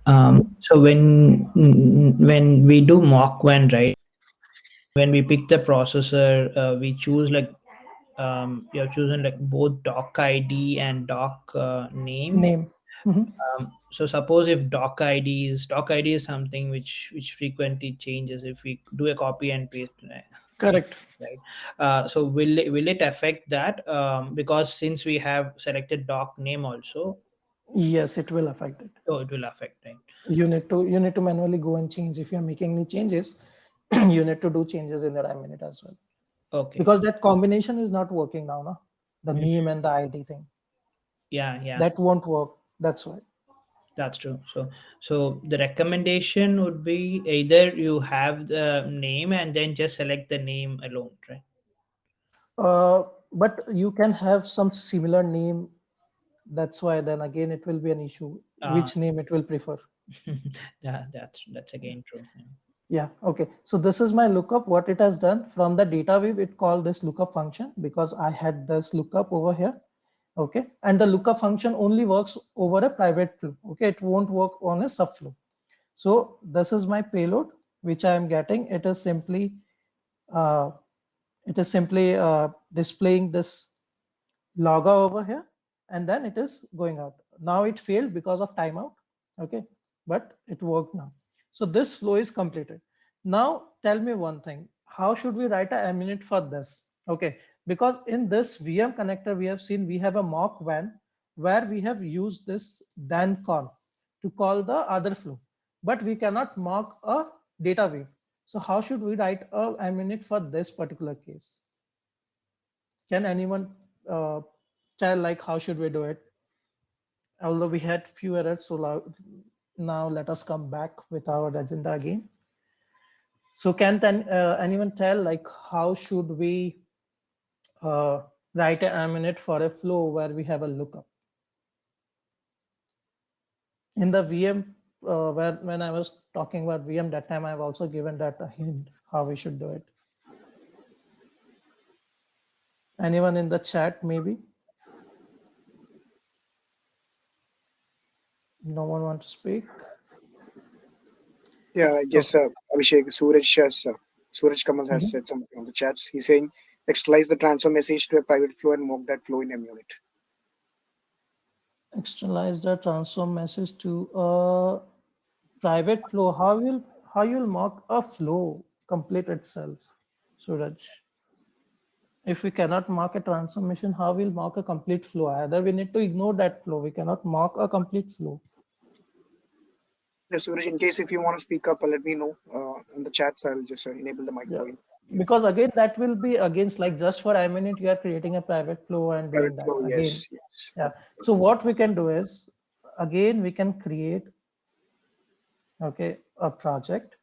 So when we do mock one, right? When we pick the processor, we choose like you have chosen like both doc ID and doc name. Name. Mhm. So suppose if doc ID is something which frequently changes if we do a copy and paste, Correct. right? So will it affect that, because since we have selected doc name also, Yes, it will affect it. so it will affect, right? You need to manually go and change. If you're making any changes, you need to do changes in your aminet as well. Okay. Because that combination is not working now, no? The Mm. name and the ID thing. Yeah, That won't work. That's why. that's true. So the recommendation would be either you have the name and then just select the name alone, right? But you can have some similar name. That's why then again it will be an issue. uh, Which name it will prefer. that's again true. Yeah. Yeah, okay. So this is my lookup. What it has done from the data weave, it called this lookup function because I had this lookup over here. Okay, and the lookup function only works over a private flow. Okay, it won't work on a subflow. So this is my payload, which I am getting. It is simply uh, displaying this logger over here, and then it is going out. Now it failed because of timeout. Okay, but it worked now. So this flow is completed. Now tell me one thing: how should we write a aminet for this? Okay, because in this VM connector we have seen we have a mock WAN where we have used this then call to call the other flow, but we cannot mock a data wave. So how should we write a aminet for this particular case? Can anyone tell like how should we do it? Although we had few errors, so now let us come back with our agenda again. So can then anyone tell like how should we write a minute for a flow where we have a lookup? In the VM, when I was talking about VM that time, I've also given that a hint how we should do it. Anyone in the chat maybe? No one want to speak? Yeah, I guess Abhishek, Suraj Kamal has said something on the chats. He's saying externalize the transfer message to a private flow and mock that flow in Munit. Externalize the transform message to a private flow. How you'll mock a flow complete itself, Suraj? If we cannot mark a transformation, how we'll mark a complete flow? Either we need to ignore that flow. We cannot mark a complete flow. Yes, Suraj, in case if you want to speak up, let me know in the chat. So I'll just enable the mic Yeah. for you. Because again, that will be against like just for a minute, you are creating a private flow and doing Private that flow, again. yes, yes. Yeah. So what we can do is, again, we can create, okay, a project.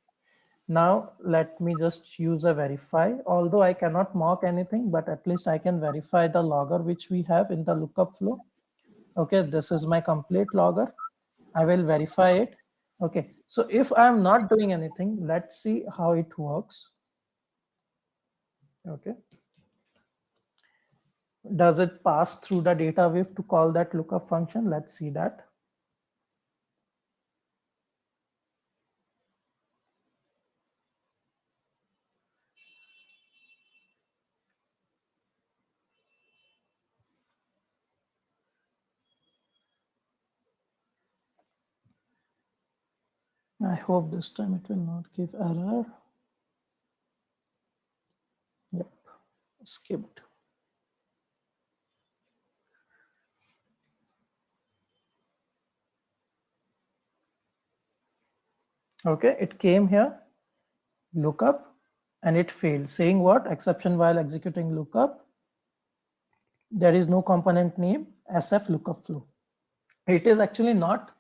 Now let me just use a verify, although I cannot mark anything, but at least I can verify the logger which we have in the lookup flow. Okay, this is my complete logger. I will verify it. Okay, so if I'm not doing anything, let's see how it works. Okay, does it pass through the data wave to call that lookup function? Let's see that. I hope this time it will not give error. Yep, skipped. Okay, it came here, lookup, and it failed. Saying what? Exception while executing lookup. There is no component name SF lookup flow. It is actually not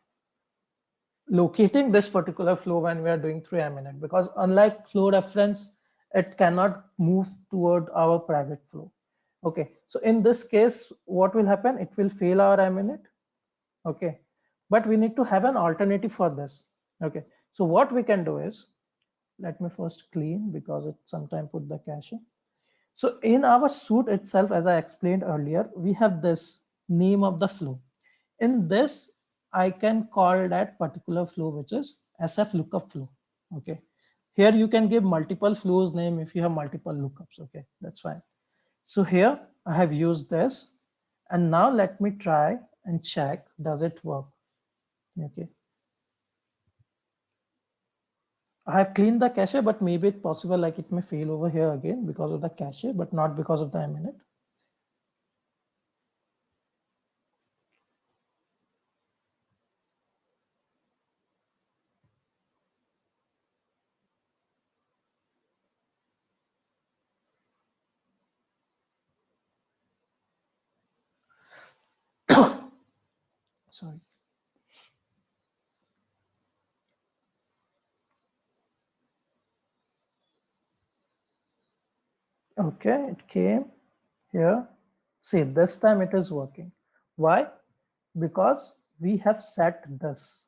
locating this particular flow when we are doing through a minute, because unlike flow reference, it cannot move toward our private flow. Okay, so in this case, what will happen? It will fail our a minute. Okay, but we need to have an alternative for this. Okay, so what we can do is, let me first clean because it sometimes put the cache. So in our suite itself, as I explained earlier, we have this name of the flow. In this, I can call that particular flow, which is SF lookup flow. Okay. Here you can give multiple flows name if you have multiple lookups. Okay, that's fine. So here I have used this. And now let me try and check, does it work? Okay. I have cleaned the cache, but maybe it's possible like it may fail over here again because of the cache, but not because of the minute. Sorry. Okay, it came here. See, this time it is working. Why? Because we have set this.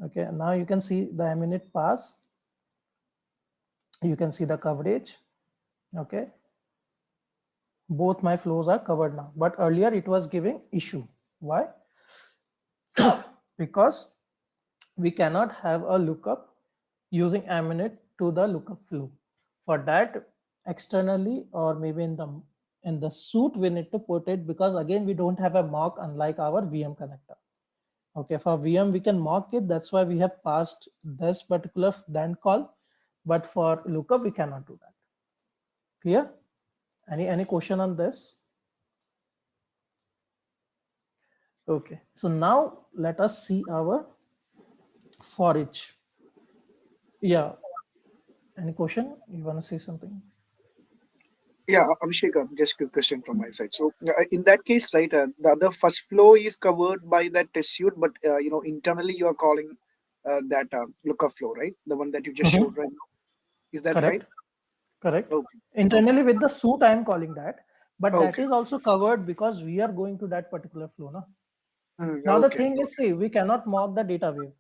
Okay, now you can see the minute pass. You can see the coverage. Okay, both my flows are covered now, but earlier it was giving issue. Why? Because we cannot have a lookup using a minute to the lookup flow. For that, externally or maybe in the suite we need to put it, because again we don't have a mock unlike our VM connector. Okay, for VM we can mock it, that's why we have passed this particular then call, but for lookup we cannot do that. Clear? Any question on this? Okay, so now let us see our for each. Yeah, any question? You want to say something? Yeah, Abhishek, just quick question from my side. So in that case, right, the other first flow is covered by that test suite, but internally you are calling that lookup flow, right? The one that you just showed right now. Is that right? Correct. Correct. Okay. Okay. Internally with the suite, I am calling that, but that Okay. is also covered because we are going to that particular flow. No? Now the Okay. thing is, Okay. see, we cannot mock the data wave.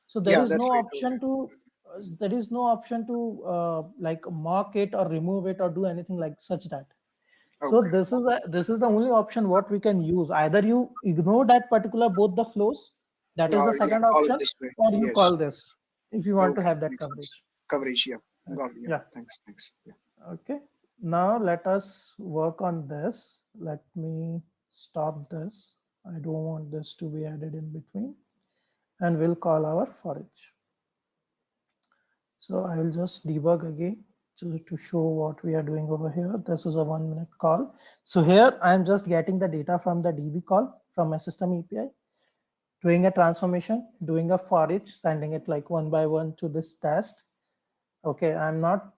So there Yeah, is that's no right. option to like mock it or remove it or do anything like such that. So Okay. this is the only option what we can use. Either you ignore that particular both the flows, that is the Yeah, second call it option, this way. or you Yes. call this if you want to Okay. have that Makes sense. coverage. Coverage. Yeah. Got it. Yeah. Yeah. Thanks. Thanks. Yeah. Okay. Now let us work on this. Let me stop this. I don't want this to be added in between. And we'll call our for each. So I will just debug again to show what we are doing over here. This is a 1 minute call. So here I'm just getting the data from the DB call from my system API, doing a transformation, doing a for each, sending it like one by one to this test. Okay, I'm not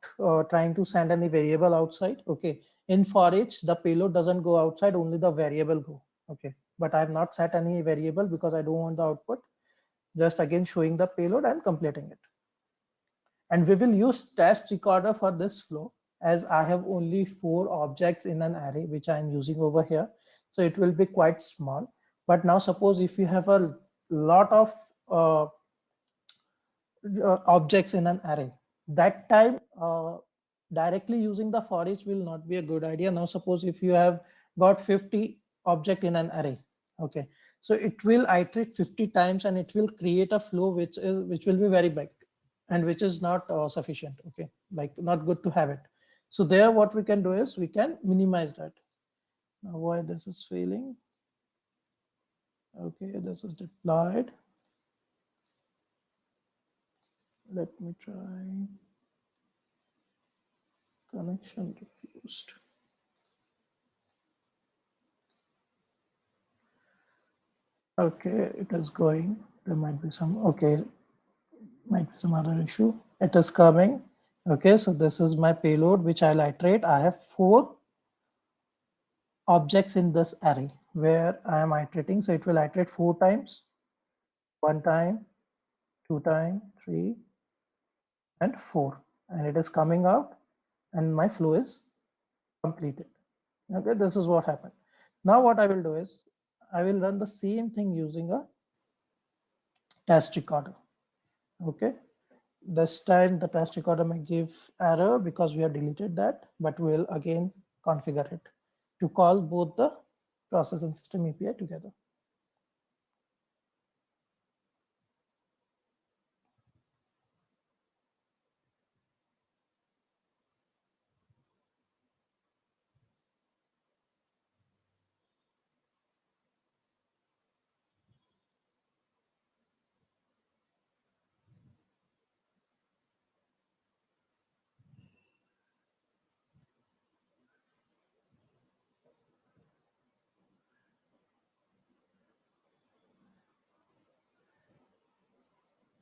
trying to send any variable outside. Okay, in for each, the payload doesn't go outside, only the variable go. Okay, but I've not set any variable because I don't want the output. Just again showing the payload and completing it. And we will use test recorder for this flow, as I have only 4 objects in an array, which I'm using over here. So it will be quite small. But now suppose if you have a lot of objects in an array, that time directly using the for each will not be a good idea. Now suppose if you have got 50 object in an array, okay, so it will iterate 50 times and it will create a flow which will be very big and which is not sufficient. Okay, like not good to have it. So there what we can do is we can minimize that. Now why this is failing? Okay, this is deployed. Let me try. Connection refused. Okay, it is going. There might be some, okay, might be some other issue. It is coming. Okay, so this is my payload, which I'll iterate. I have 4 objects in this array where I am iterating. So it will iterate 4 times, 1 time, 2 time, 3, and 4. And it is coming out and my flow is completed. Okay, this is what happened. Now what I will do is I will run the same thing using a test recorder. Okay, this time the test recorder may give error because we have deleted that, but we'll again configure it to call both the process and system API together.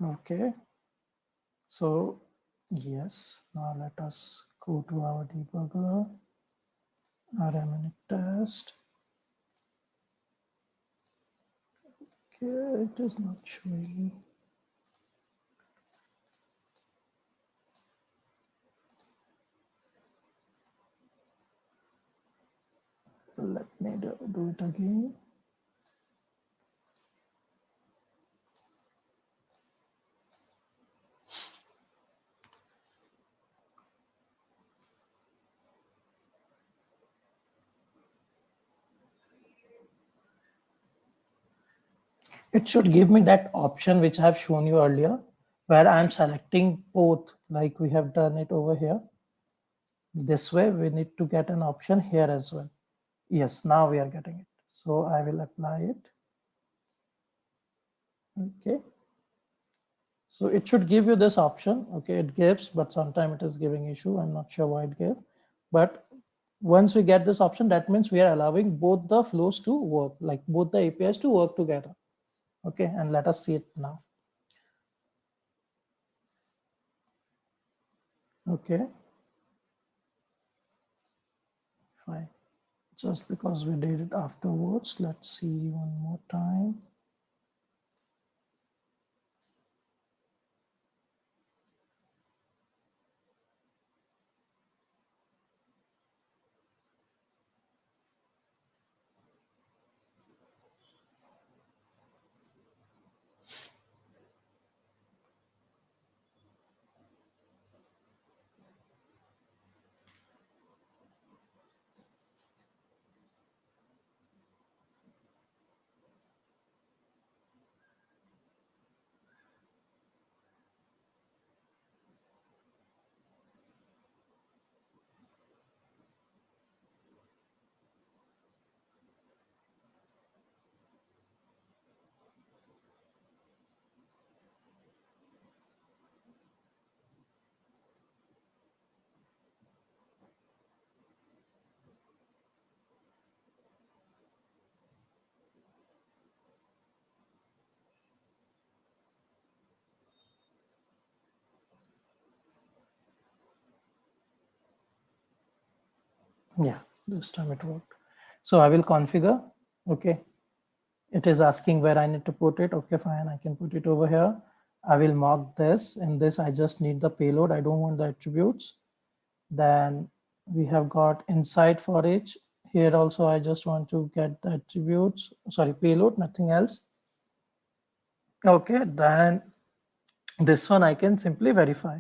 Okay, so yes, now let us go to our debugger, rm test. Okay, it is not showing. Let me do it again. It should give me that option which I have shown you earlier, where I'm selecting both, like we have done it over here. This way we need to get an option here as well. Yes, now we are getting it. So I will apply it. Okay. So it should give you this option. Okay, it gives, but sometimes it is giving issue. I'm not sure why it gave. But once we get this option, that means we are allowing both the flows to work, like both the APIs to work together. Okay, and let us see it now. Okay. Fine. Just because we did it afterwards, let's see one more time. Yeah, this time it worked. So I will configure. Okay, it is asking where I need to put it. Okay, fine, I can put it over here. I will mark this. In this, I just need the payload. I don't want the attributes. Then we have got inside for each. Here also, I just want to get the attributes, sorry, payload, nothing else. Okay, then this one I can simply verify.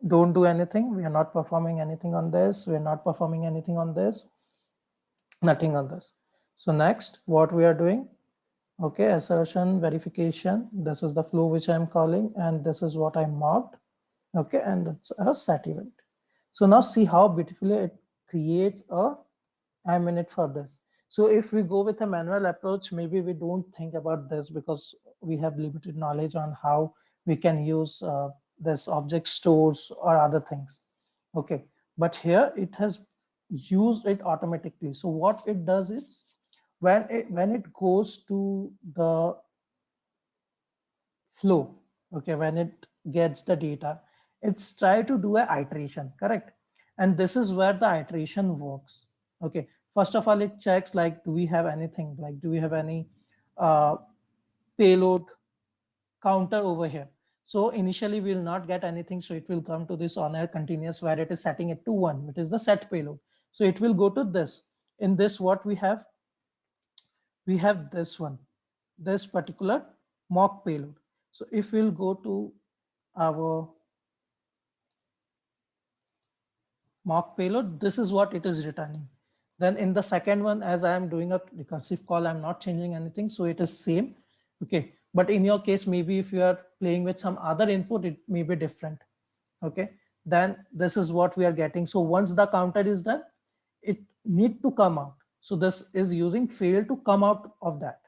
Don't do anything. We are not performing anything on this. We're not performing anything on this. Nothing on this. So next, what we are doing, okay, assertion, verification. This is the flow which I'm calling, and this is what I marked. Okay, and it's a set event. So now see how beautifully it creates a minute for this. So if we go with a manual approach, maybe we don't think about this because we have limited knowledge on how we can use this object stores or other things. Okay, but here it has used it automatically. So what it does is when it goes to the flow, okay, when it gets the data, it's try to do a iteration, correct? And this is where the iteration works. Okay, first of all, it checks like, do we have anything, like do we have any uh, payload counter over here? So initially we will not get anything, so it will come to this on air continuous where it is setting it to 1, it is the set payload. So it will go to this. In this, what we have this one, this particular mock payload. So if we'll go to our mock payload, this is what it is returning. Then in the second one, as I am doing a recursive call, I'm not changing anything, so it is same. Okay, but in your case, maybe if you are playing with some other input, it may be different. Okay, then this is what we are getting. So once the counter is done, it need to come out. So this is using fail to come out of that.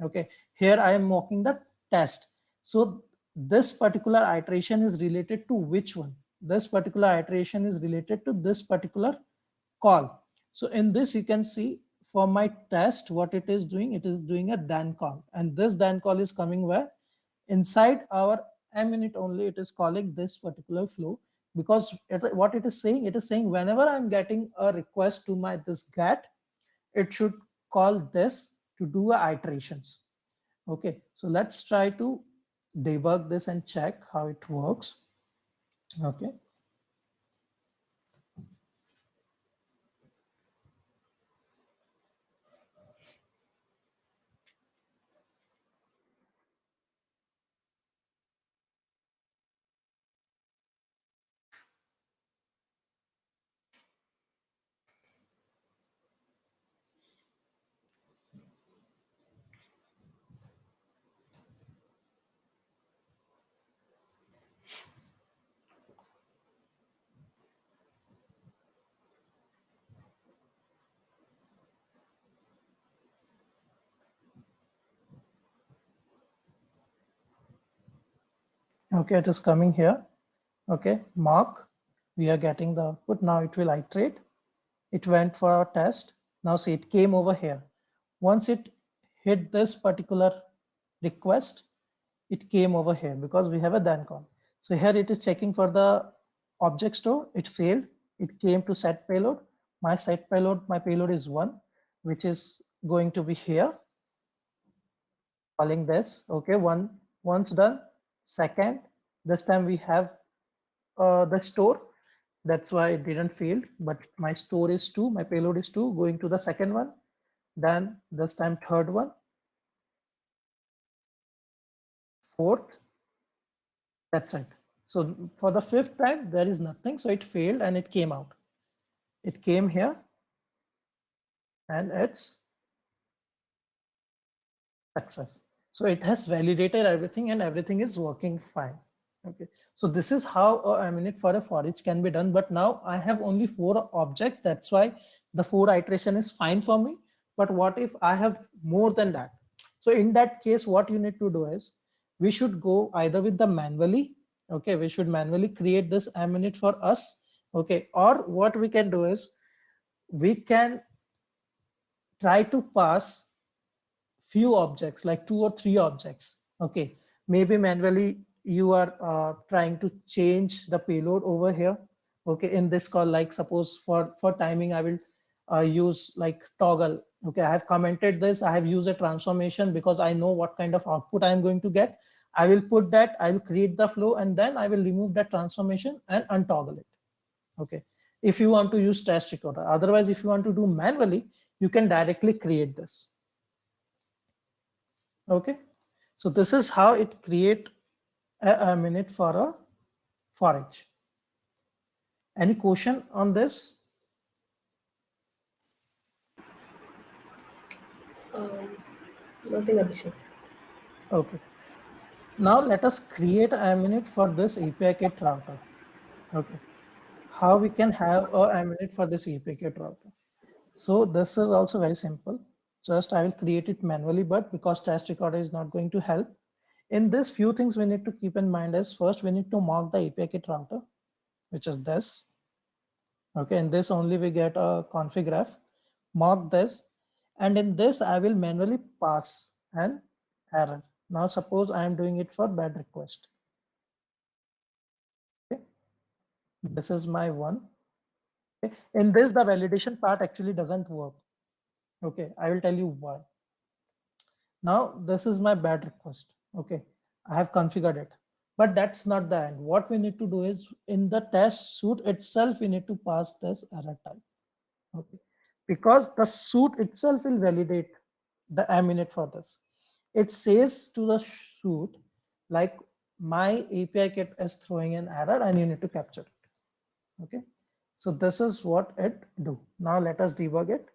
Okay, here I am mocking the test. So this particular iteration is related to which one? This particular iteration is related to this particular call. So in this, you can see for my test, what it is doing a then call. And this then call is coming where? Inside our minute only, it is calling this particular flow, because what it is saying whenever I'm getting a request to my this get, it should call this to do iterations. Okay, so let's try to debug this and check how it works. Okay, okay, it is coming here. Okay, mark, we are getting the output. Now it will iterate. It went for our test. Now see, it came over here. Once it hit this particular request, it came over here because we have a then call. So here it is checking for the object store. It failed. It came to set payload. My set payload, my payload is 1, which is going to be here. Calling this. Okay, once done. Second, this time we have the store. That's why it didn't fail, but my store is 2, my payload is 2, going to the second one. Then this time third one, fourth, that's it. So for the fifth time, there is nothing. So it failed and it came out. It came here and it's success. So it has validated everything and everything is working fine. Okay, so this is how a minute for a for each can be done. But now I have only 4 objects. That's why the 4 iteration is fine for me. But what if I have more than that? So in that case, what you need to do is we should go either with the manually. Okay, we should manually create this minute for us. Okay, or what we can do is we can try to pass few objects, like 2 or 3 objects. Okay, maybe manually you are trying to change the payload over here. Okay, in this call, like suppose for timing, I will use like toggle. Okay, I have commented this, I have used a transformation because I know what kind of output I am going to get. I will put that, I will create the flow, and then I will remove that transformation and untoggle it. Okay, if you want to use test recorder. Otherwise, if you want to do manually, you can directly create this. Okay, so this is how it create a minute for each. Any question on this? Um, Nothing, Abhishek. Okay. Now let us create a minute for this API kit router. Okay. How we can have a minute for this API kit router? So this is also very simple. Just I will create it manually, but because test recorder is not going to help. In this, few things we need to keep in mind is first we need to mark the API kit router, which is this. Okay, in this only we get a config ref. Mark this, and in this I will manually pass an error. Now suppose I am doing it for bad request. Okay, this is my one. Okay. In this, the validation part actually doesn't work. Okay, I will tell you why. Now this is my bad request. Okay, I have configured it, but that's not the end. What we need to do is in the test suite itself, we need to pass this error type. Okay, because the suite itself will validate the minute for this. It says to the suite like my API kit is throwing an error and you need to capture it. Okay, so this is what it do. Now let us debug it.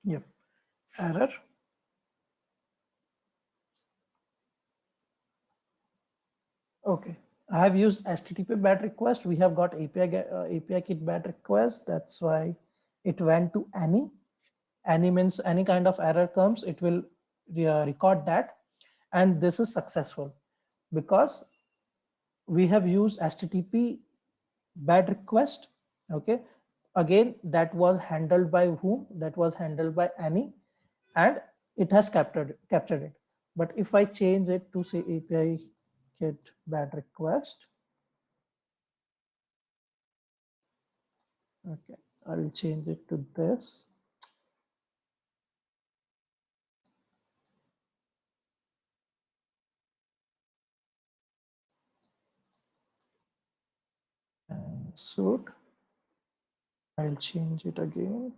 Yep, error. Okay, I have used HTTP bad request. We have got API kit bad request. That's why it went to any. Any means any kind of error comes, it will record that, and this is successful because we have used HTTP bad request. Okay, again that was handled by whom? That was handled by any, and it has captured it. But if I change it to say API kit bad request, okay, I will change it to this. And suit, I'll change it again.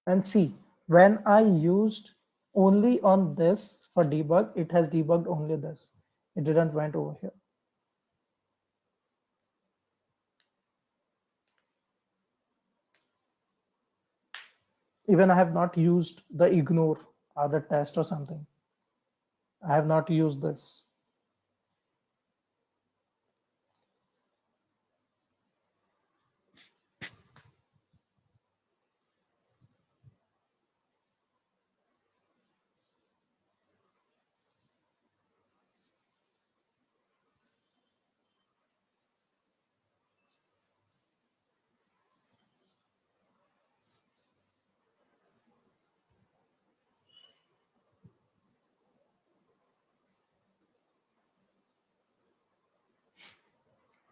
And see, when I used only on this for debug, it has debugged only this. It didn't went over here. Even I have not used the ignore other test or something. I have not used this.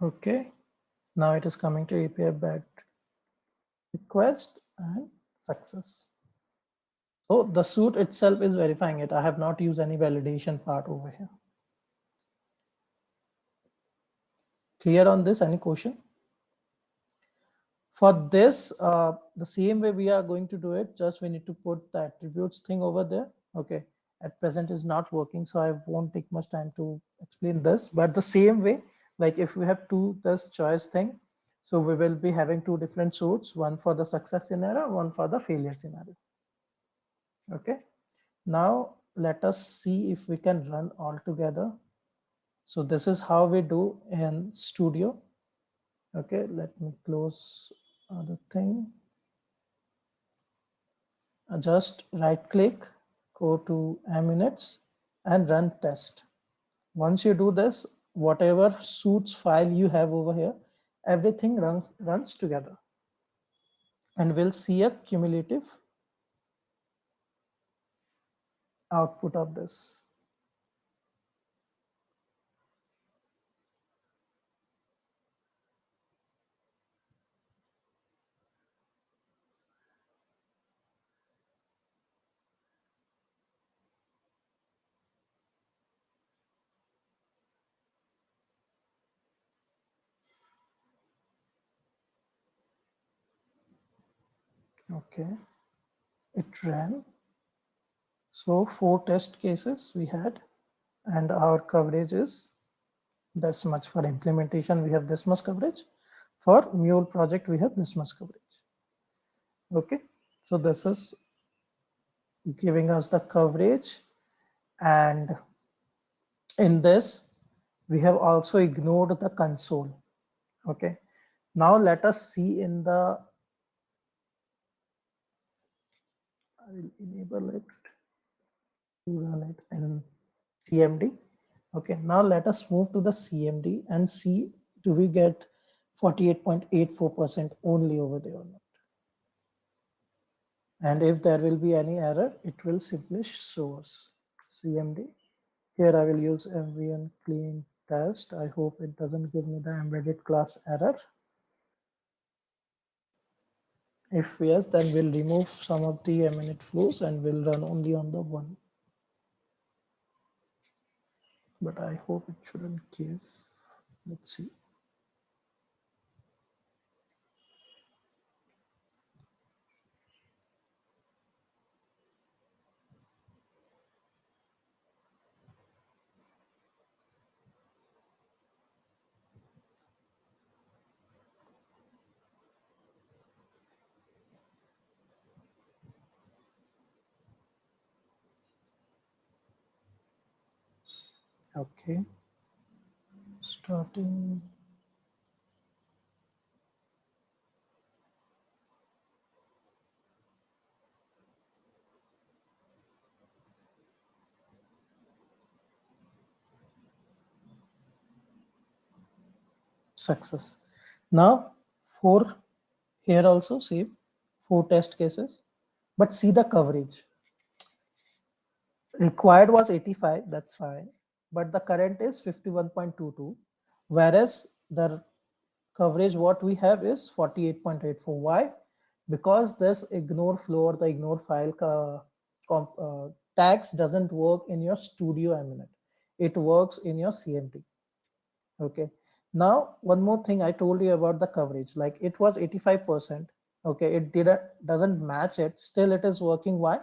Okay, now it is coming to API bad request and success. So the suit itself is verifying it. I have not used any validation part over here. Clear on this? Any question? For this, the same way we are going to do it, just we need to put the attributes thing over there. Okay, at present is not working, so I won't take much time to explain this, but the same way, like if we have two this choice thing, So we will be having two different suits, one for the success scenario, one for the failure scenario. Okay. Now let us see if we can run all together. So this is how we do in Studio. Okay, let me close other thing. Just right click, go to Munits and run test. Once you do this, whatever suits file you have over here, everything runs together. And we'll see a cumulative output of this. Okay, it ran. So 4 test cases we had, and our coverage is this much. For implementation, we have this much coverage. For Mule project, we have this much coverage. Okay, so this is giving us the coverage, and in this, we have also ignored the console. Okay, now let us see in the, I will enable it to run it in CMD. Okay, now let us move to the CMD and see, do we get 48.84% only over there or not? And if there will be any error, it will simply show us CMD. Here I will use mvn clean test. I hope it doesn't give me the embedded class error. If yes, then we'll remove some of the eminent flows and we'll run only on the one. But I hope it shouldn't give. Let's see. Okay, starting. Success. Now, for here also same, 4 test cases, but see the coverage. Required was 85, that's fine, but the current is 51.22, whereas the coverage what we have is 48.84. Why? Because this ignore flow or the ignore file tags doesn't work in your Studio Eminent. It works in your CMD. Okay. Now, one more thing I told you about the coverage, like it was 85%. Okay, it doesn't match it. Still, it is working. Why?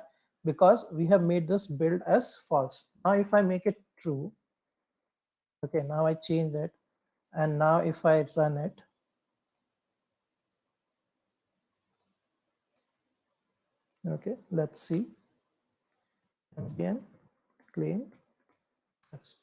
Because we have made this build as false. Now, if I make it true, okay, now I change it, and now if I run it, okay, let's see. Again, clean text.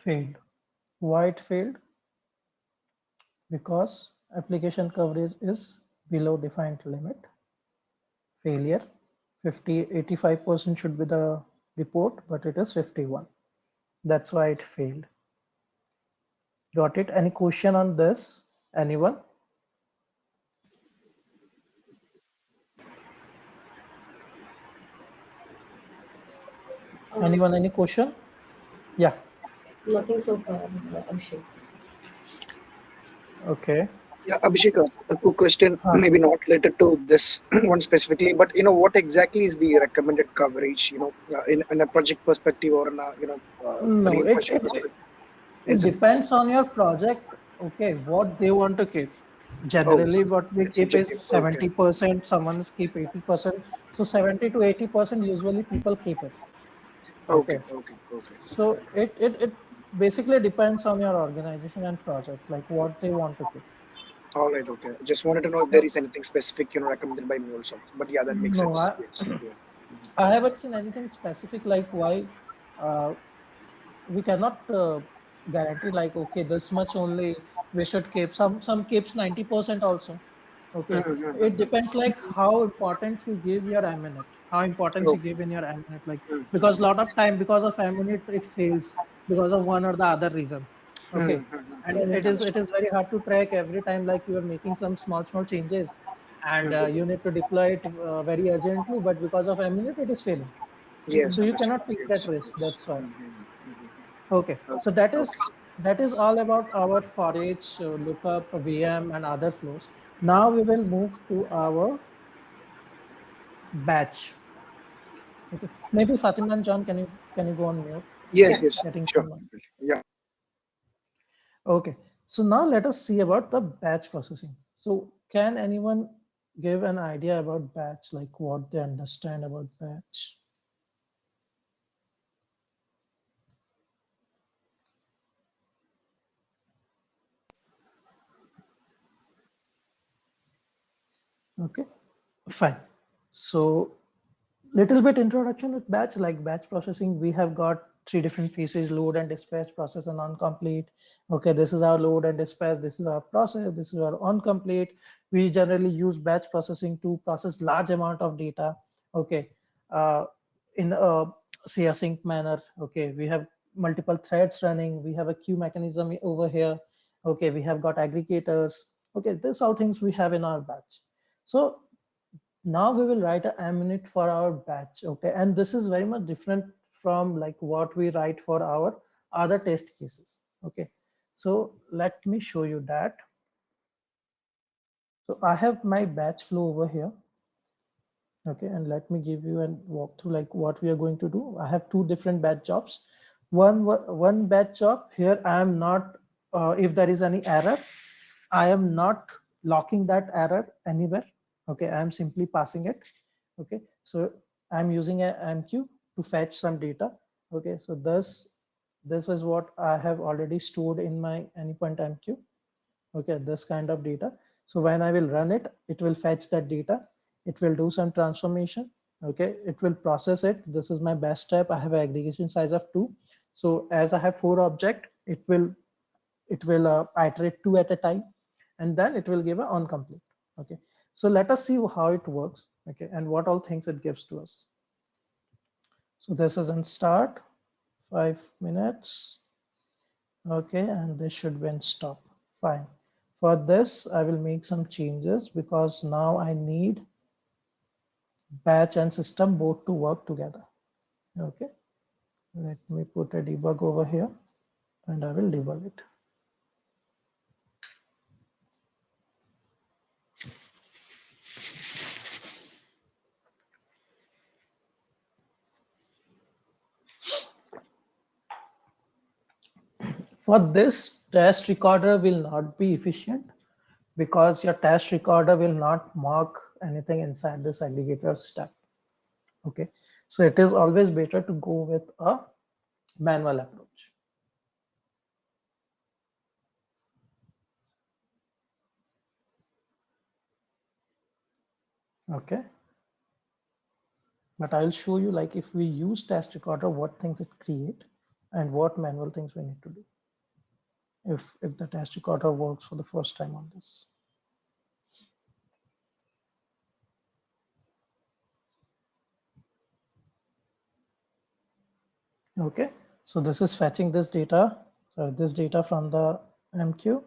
Failed. Why it failed? Because application coverage is below defined limit. Failure, 85% should be the report, but it is 51. That's why it failed. Got it? Any question on this? Anyone? Anyone, any question? Yeah. Nothing so far, Abhishek. Okay. Yeah, Abhishek, a quick question, Huh. maybe not related to this one specifically, but what exactly is the recommended coverage? In a project perspective or in a No, real it, project it it perspective, it is it? depends on your project. Okay, what they want to keep. Oh, Generally, what we it's keep is subjective. Okay, 70%. Someone is keep 80%. So 70 to 80% usually people keep it. okay, Okay. okay, okay. So it basically depends on your organization and project, like what they want to keep. All right, okay. Just wanted to know if there So is anything specific, recommended by MuleSoft. But yeah, that makes no, sense. Yes, yeah. I haven't seen anything specific like why uh, we cannot guarantee like okay this much only we should keep. Some keeps 90% also. Okay, it Mm-hmm. depends like how important you give your minute, how importance you Okay. give in your minute, like because Mm-hmm. lot of time because of minute it fails because of one or the other reason. Okay, and Mm-hmm. it Understood. is very hard to track every time like you are making some small changes and you Mm-hmm. need to deploy it very urgently, but because of minute it is failing. Yes, You understood. cannot take that Yes, risk. yes. That's why. Mm-hmm. Mm-hmm. Okay, so Okay, okay. that is all about our for each lookup, VM, and other flows. Now we will move to our batch. Okay, maybe Fatima and John, can you go on mute? Yes, yes, Getting sure. some. Yeah. Okay, so now let us see about the batch processing. So can anyone give an idea about batch, like what they understand about batch? Okay, fine. So little bit introduction with batch, like batch processing. We have got three different phases: load and dispatch, process, and on-complete. Okay, this is our load and dispatch. This is our process. This is our on-complete. We generally use batch processing to process large amount of data. Okay, uh, in a say async manner. Okay, we have multiple threads running. We have a queue mechanism over here. Okay, we have got aggregators. Okay, this all things we have in our batch. So now we will write a minute for our batch. Okay, and this is very much different from like what we write for our other test cases. Okay, so let me show you that. So I have my batch flow over here. Okay, and let me give you a walkthrough like what we are going to do. I have two different batch jobs. One batch job here, I am not if there is any error, I am not locking that error anywhere. Okay, I am simply passing it. Okay, so I'm using a MQ to fetch some data. Okay, so this is what I have already stored in my anypoint MQ. Okay, this kind of data. So when I will run it, it will fetch that data. It will do some transformation. Okay, it will process it. This is my best step. I have an aggregation size of 2. So as I have 4 object, it will iterate 2 at a time, and then it will give an on-complete. Okay, so let us see how it works. Okay, and what all things it gives to us. So this is in start, 5 minutes. Okay, and this should be in stop. Fine. For this, I will make some changes because now I need batch and system both to work together. Okay, let me put a debug over here and I will debug it. For this, test recorder will not be efficient because your test recorder will not mark anything inside this aggregator step. Okay, so it is always better to go with a manual approach. Okay, but I'll show you like if we use test recorder, what things it create and what manual things we need to do if the test recorder works for the first time on this. Okay, so this is fetching this data, from the MQ,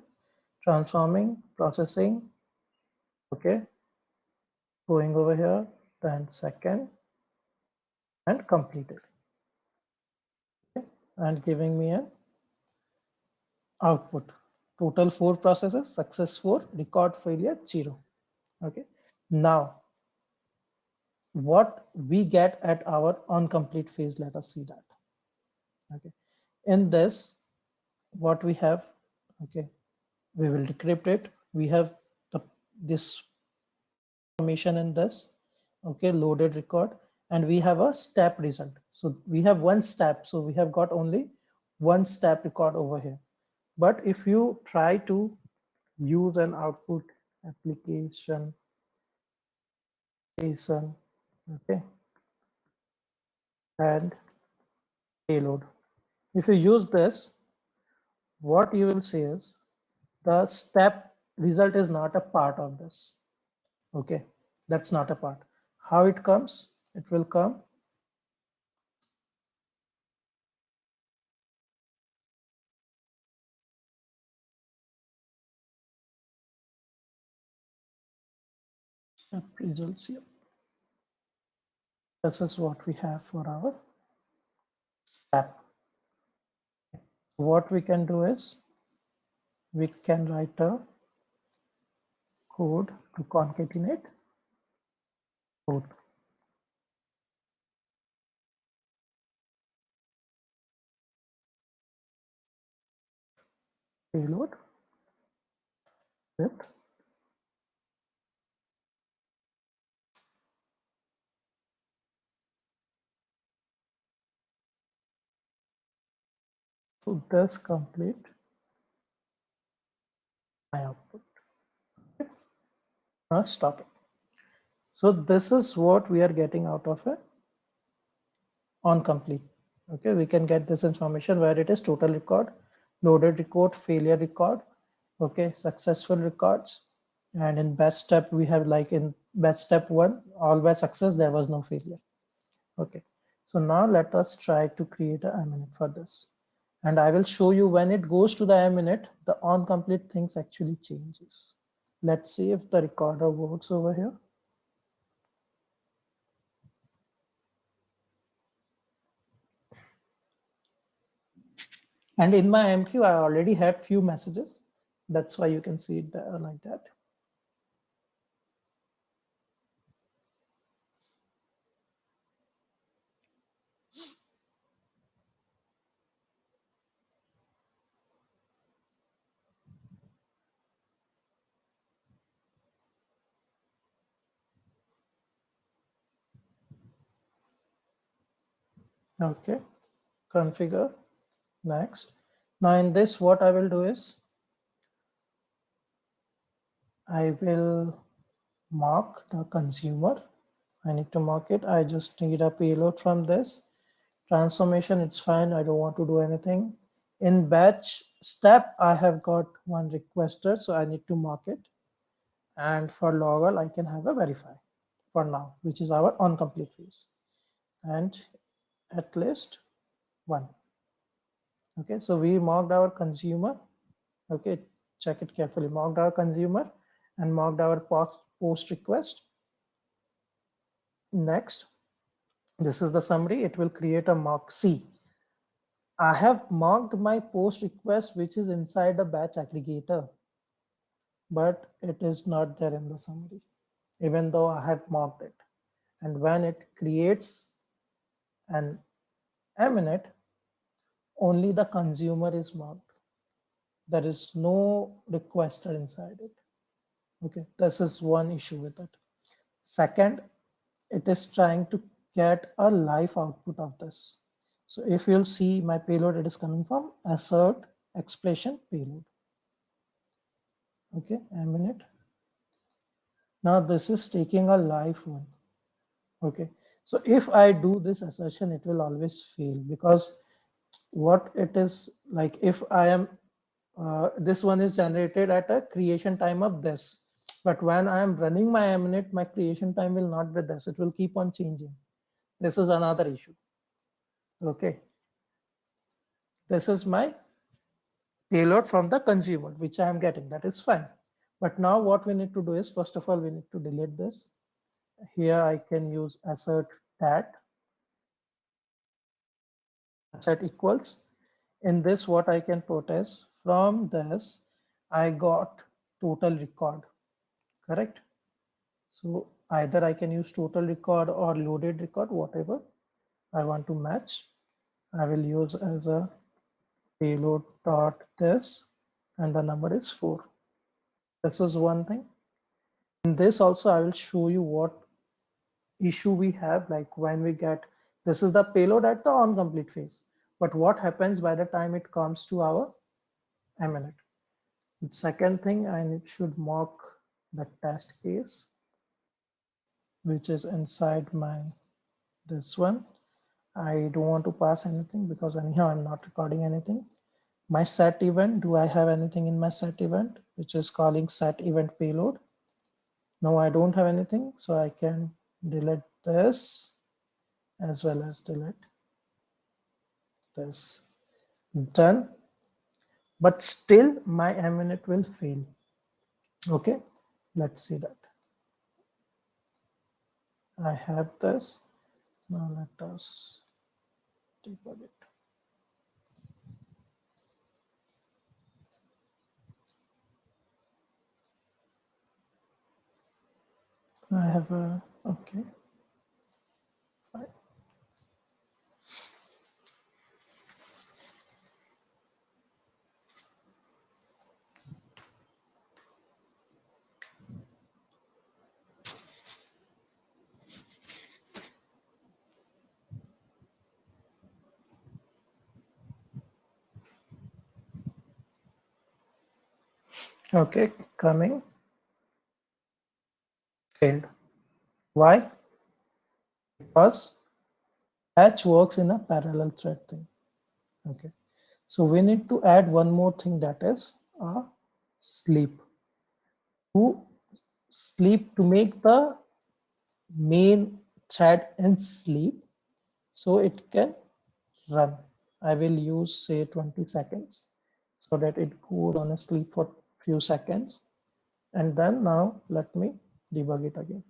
transforming, processing, okay, going over here, then second, and completed, okay, and giving me an output. Total 4 processes, success 4, record failure 0. Okay, now what we get at our on-complete phase, let us see that. Okay, in this, what we have, okay, we will decrypt it. We have this information in this, okay, loaded record, and we have a step result. So we have one step, so we have got only one step record over here. But if you try to use an output application JSON, okay, and payload, if you use this, what you will see is the step result is not a part of this. Okay, that's not a part. How it comes? It will come results here. This is what we have for our step. What we can do is we can write a code to concatenate both. Payload with to this complete my output. Now stop it. So this is what we are getting out of it on complete. Okay, we can get this information where it is total record, loaded record, failure record, okay, successful records, and in batch step we have, like in batch step 1, all were success, there was no failure. Okay, so now let us try to create a minute for this, and I will show you when it goes to the minute, the on complete things actually changes. Let's see if the recorder works over here. And in my MQ, I already had few messages. That's why you can see it like that. Okay, configure, next. Now in this, what I will do is, I will mark the consumer. I need to mark it. I just need a payload from this. Transformation, it's fine. I don't want to do anything. In batch step, I have got one requester, so I need to mark it. And for logger, I can have a verify for now, which is our on complete phase. And at least 1. Okay, so we marked our consumer. Okay, check it carefully. Marked our consumer and marked our post request. Next, this is the summary. It will create a mark C. I have marked my post request, which is inside the batch aggregator, but it is not there in the summary, even though I had marked it. And when it creates an minute, only the consumer is marked. There is no requester inside it. Okay, this is one issue with it. Second, it is trying to get a live output of this. So if you'll see my payload, it is coming from assert expression payload. Okay, a minute. Now this is taking a live one. Okay, so if I do this assertion, it will always fail, because what it is like, if I am this one is generated at a creation time of this, but when I am running my minute, my creation time will not be this. It will keep on changing. This is another issue. Okay, This is my payload from the consumer, which I am getting. That is fine. But now what we need to do is, first of all, we need to delete this. Here I can use assert that set equals. In this, what I can put is, from this, I got total record, correct? So either I can use total record or loaded record, whatever I want to match. I will use as a payload dot this, and the number is 4. This is one thing. In this also, I will show you what issue we have, like when we get, this is the payload at the on complete phase, but what happens by the time it comes to our minute. Second thing, I should mock the test case, which is inside my this one. I don't want to pass anything because anyhow I'm not recording anything. My set event, do I have anything in my set event, which is calling set event payload? No, I don't have anything, so I can delete this as well as delete this. Done. But still my minute will fail. Okay, let's see that. I have this. Now let us debug it. I have a, okay. Fine. Okay, coming. Failed. Why? Because batch works in a parallel thread thing. Okay, so we need to add one more thing, that is a sleep. To sleep, to make the main thread in sleep so it can run. I will use say 20 seconds so that it goes on a sleep for few seconds, and then now let me debug it again.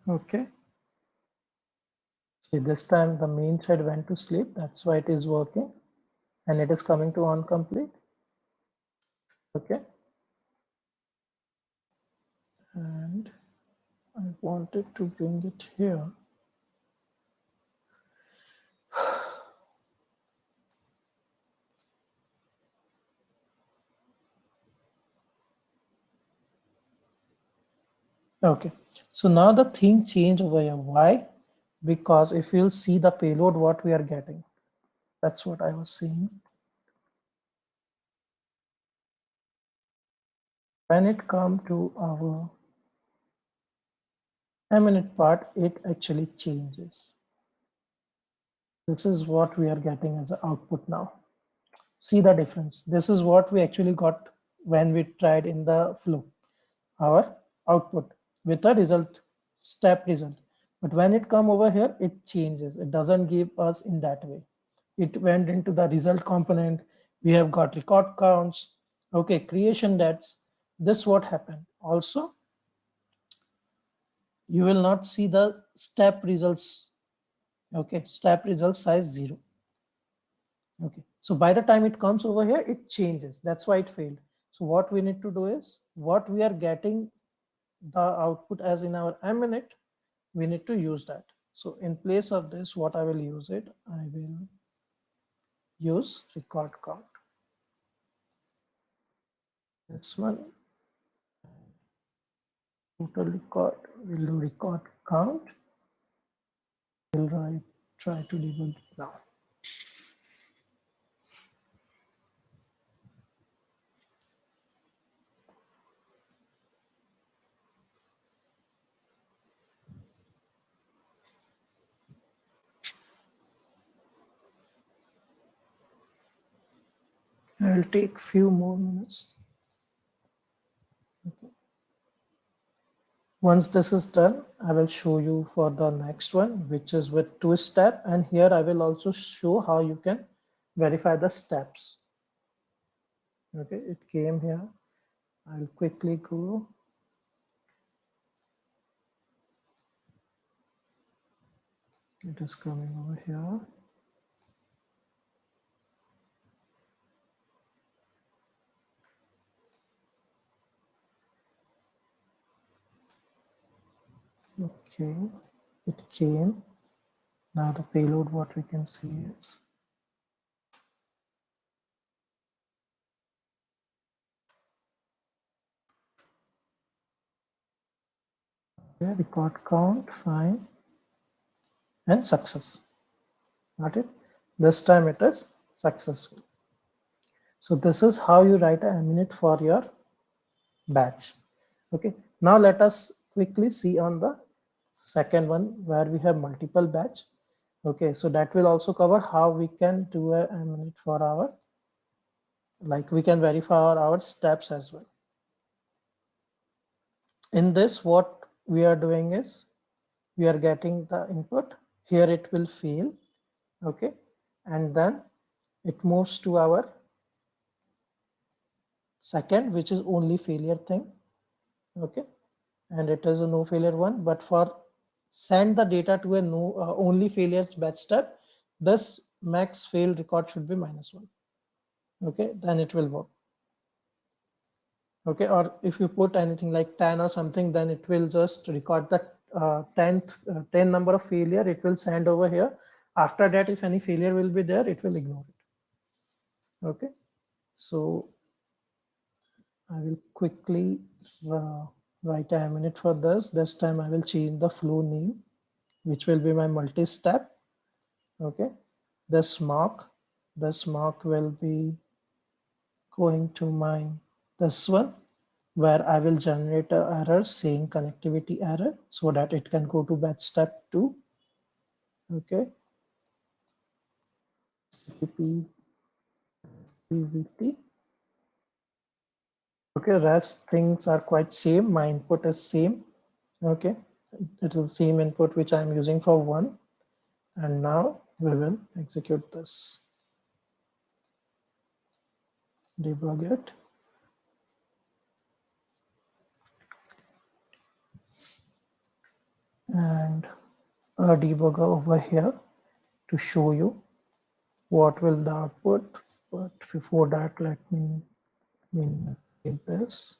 Okay, see, this time the main thread went to sleep, that's why it is working, and it is coming to on complete. Okay, and I wanted to bring it here. Okay, so now the thing changed over here. Why? Because if you'll see the payload, what we are getting, that's what I was saying. When it comes to our minute part, it actually changes. This is what we are getting as an output now. See the difference. This is what we actually got when we tried in the flow, our output with a result, step result. But when it come over here, it changes. It doesn't give us in that way. It went into the result component. We have got record counts. Okay, creation dates. This what happened. Also, you will not see the step results. Okay, step result size 0. Okay, so by the time it comes over here, it changes. That's why it failed. So what we need to do is, what we are getting the output as in our minute, we need to use that. So in place of this, what I will use it, I will use record count. This one, total record, we'll do record count. We'll try to debug it now. It'll take few more minutes. Okay. Once this is done, I will show you for the next one, which is with two-step. And here I will also show how you can verify the steps. Okay, it came here. I'll quickly go. It is coming over here. Okay, it came. Now the payload, what we can see is okay, record count, fine, and success. Got it? This time it is successful. So this is how you write a minute for your batch. Okay, now let us quickly see on the second one where we have multiple batch. Okay, so that will also cover how we can do a minute for our, like we can verify our steps as well. In this, what we are doing is we are getting the input. Here it will fail. Okay, and then it moves to our second, which is only failure thing. Okay, and it is a no failure one, but for send the data to a no only failures batch step, this max failed record should be -1. Okay, then it will work. Okay, or if you put anything like 10 or something, then it will just record the 10 number of failure. It will send over here. After that, if any failure will be there, it will ignore it. Okay, so I will quickly write a minute for this. This time I will change the flow name, which will be my multi-step. Okay, this mark will be going to my this one, where I will generate an error saying connectivity error so that it can go to batch step 2. Okay, PVT. Okay, rest things are quite same. My input is same. Okay, it is the same input which I am using for 1. And now we will execute this. Debug it. And a debugger over here to show you what will the output. But before that, let me save this.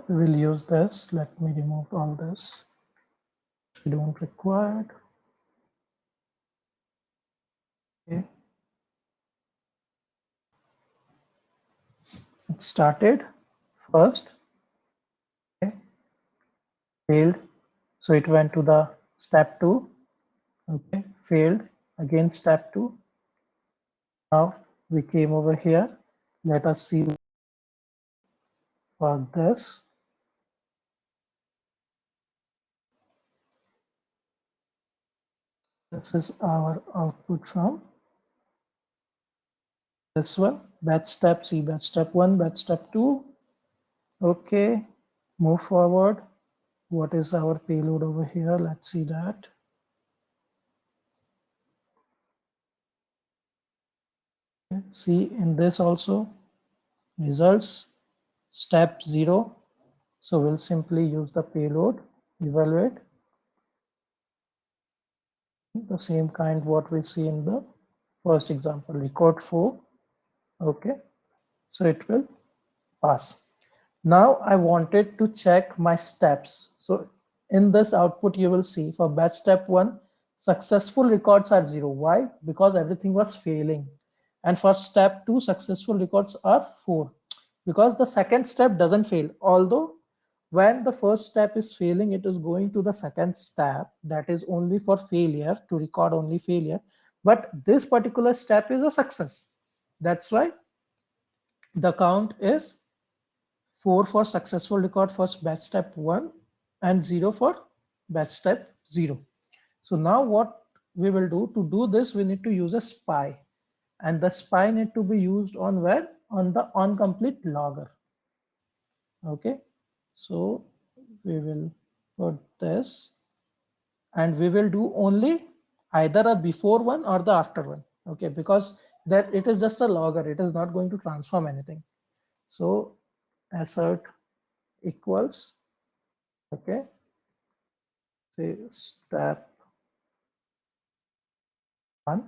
We will use this. Let me remove all this. We don't require it. Okay. It started first. Okay. Failed. So it went to the step 2. Okay. Failed. Again step 2. Now we came over here. Let us see for this. This is our output from this one. Batch step, see batch step 1, batch step 2. Okay, move forward. What is our payload over here? Let's see that. Okay. See in this also results step 0. So we'll simply use the payload, evaluate the same kind what we see in the first example, record 4. Okay, so it will pass. Now I wanted to check my steps. So In this output, you will see for batch step 1, successful records are 0. Why? Because everything was failing. And for step 2, successful records are 4. Because the second step doesn't fail. Although when the first step is failing, it is going to the second step that is only for failure, to record only failure. But this particular step is a success. That's why the count is 4 for successful record for batch step 1 and 0 for batch step 0. So now what we will do, to do this, we need to use a spy. And the spy need to be used on where? On the onComplete logger. Okay, so we will put this, and we will do only either a before one or the after one. Okay, because that it is just a logger, it is not going to transform anything. So assert equals, okay, say step 1,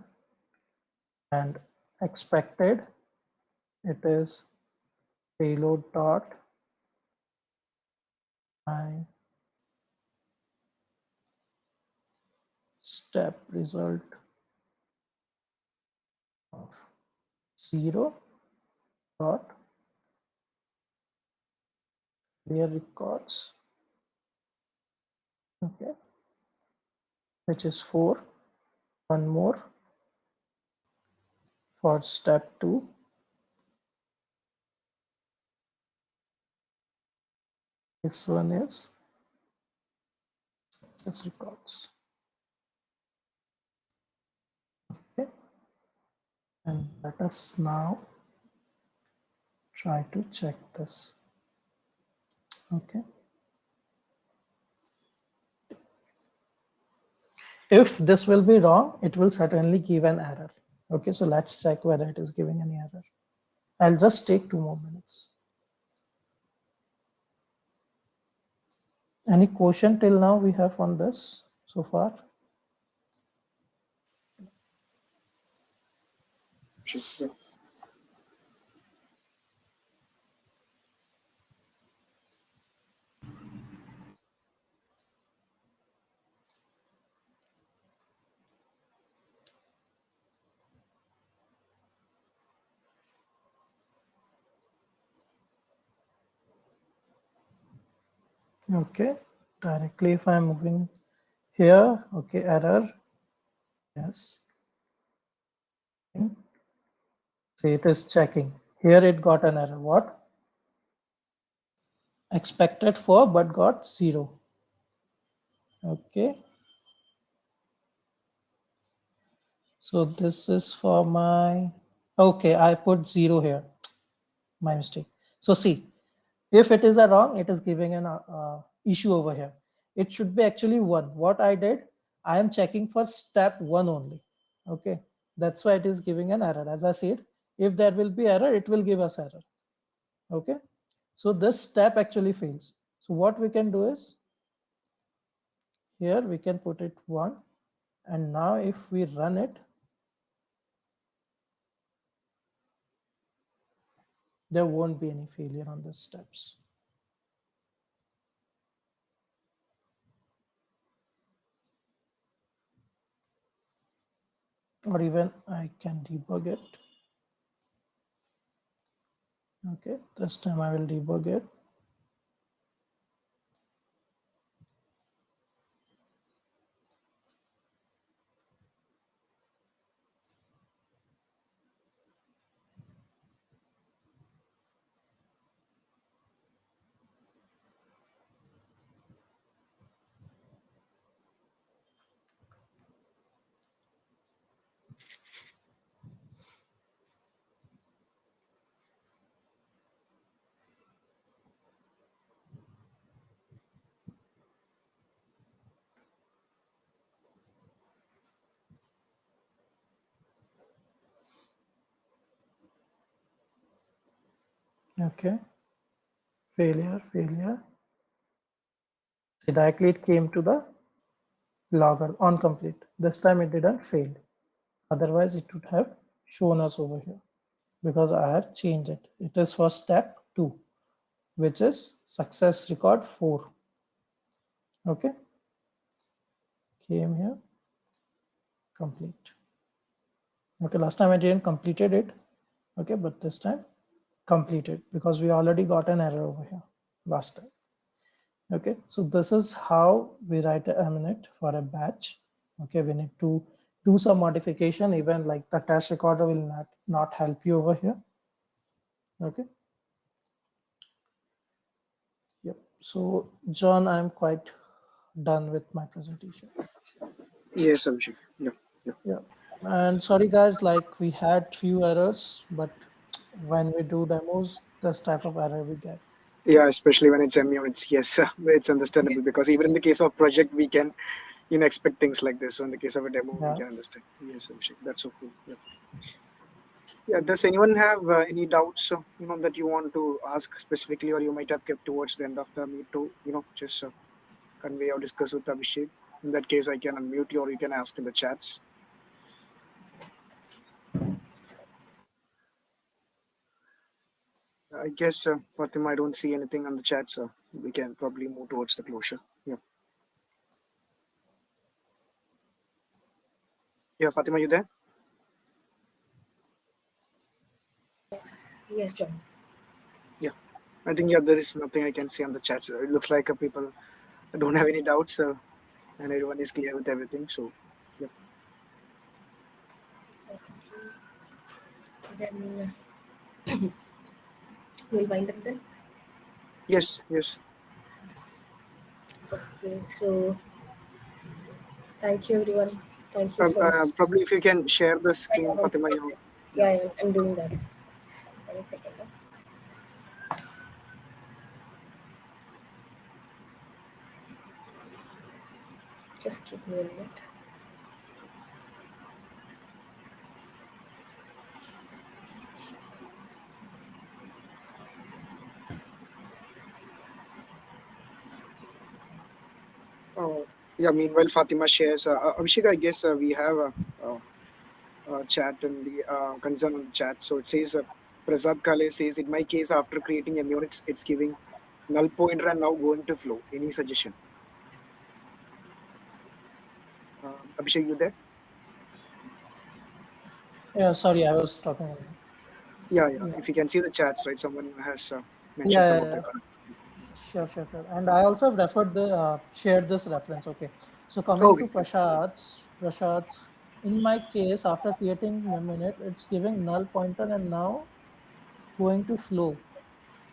and expected it is payload dot my step result of 0 dot clear records, okay, which is 4. One more for step 2, this one is just records. Okay, and let us now try to check this. Okay, if this will be wrong, it will certainly give an error. Okay, so let's check whether it is giving any error. I'll just take 2 more minutes. Any question till now we have on this so far? Sure. Okay, directly if I'm moving here, okay, error, yes. See, it is checking. Here it got an error. What? Expected 4 but got 0. Okay. So this is for my, okay, I put 0 here. My mistake. So see, if it is a wrong, it is giving an issue over here. It should be actually 1. What I did, I am checking for step 1 only. Okay. That's why it is giving an error. As I said, if there will be error, it will give us error. Okay. So this step actually fails. So what we can do is, here we can put it 1, and now if we run it, there won't be any failure on the steps. Or even I can debug it. Okay, this time I will debug it. Okay, failure. So directly it came to the logger on complete. This time it didn't fail. Otherwise it would have shown us over here, because I have changed it. It is for step 2, which is success record 4. Okay, came here, complete. Okay, last time I didn't completed it. Okay, but this time completed because we already got an error over here last time. Okay, so this is how we write a minute for a batch. Okay, we need to do some modification, even like the test recorder will not help you over here. Okay. Yep. So John, I'm quite done with my presentation. Yes, Abhishek. Yeah, yeah. Yeah. And sorry guys, like we had few errors, but when we do demos, this type of error we get. Yeah, especially when it's Munits. Yes, it's understandable because even in the case of project, we can expect things like this. So in the case of a demo, we Yeah. can understand. Yes, Abhishek, that's so cool. Yeah. Yeah. Does anyone have any doubts, that you want to ask specifically, or you might have kept towards the end of the meet to, just convey or discuss with Abhishek? In that case, I can unmute you, or you can ask in the chats. I guess, Fatima, I don't see anything on the chat, so we can probably move towards the closure. Yeah. Yeah, Fatima, you there? Yes, John. Yeah. I think, yeah, there is nothing I can see on the chat. So it looks like people don't have any doubts, and everyone is clear with everything. So, yeah. Then we'll wind up then. Yes, yes. Okay, so thank you everyone. Thank you so much. Probably if you can share the Yeah, screen, one Fatima, second. yeah. Yeah, I'm doing that. 1 second. Just give me a minute. Yeah, meanwhile, Fatima shares. Abhishek, I guess we have a chat in the concern on the chat. So it says, Prasad Kale says, in my case, after creating a unit, it's giving null pointer and now going to flow. Any suggestion? Abhishek, you there? Yeah, sorry, I was talking. Yeah, yeah. Yeah. If you can see the chats, right? Someone has mentioned Yeah, some yeah, of the. yeah. Sure, sure, sure. And I also referred the shared this reference. Okay. So coming Okay. to Prashad's, in my case, after creating a minute, it's giving null pointer and now going to flow.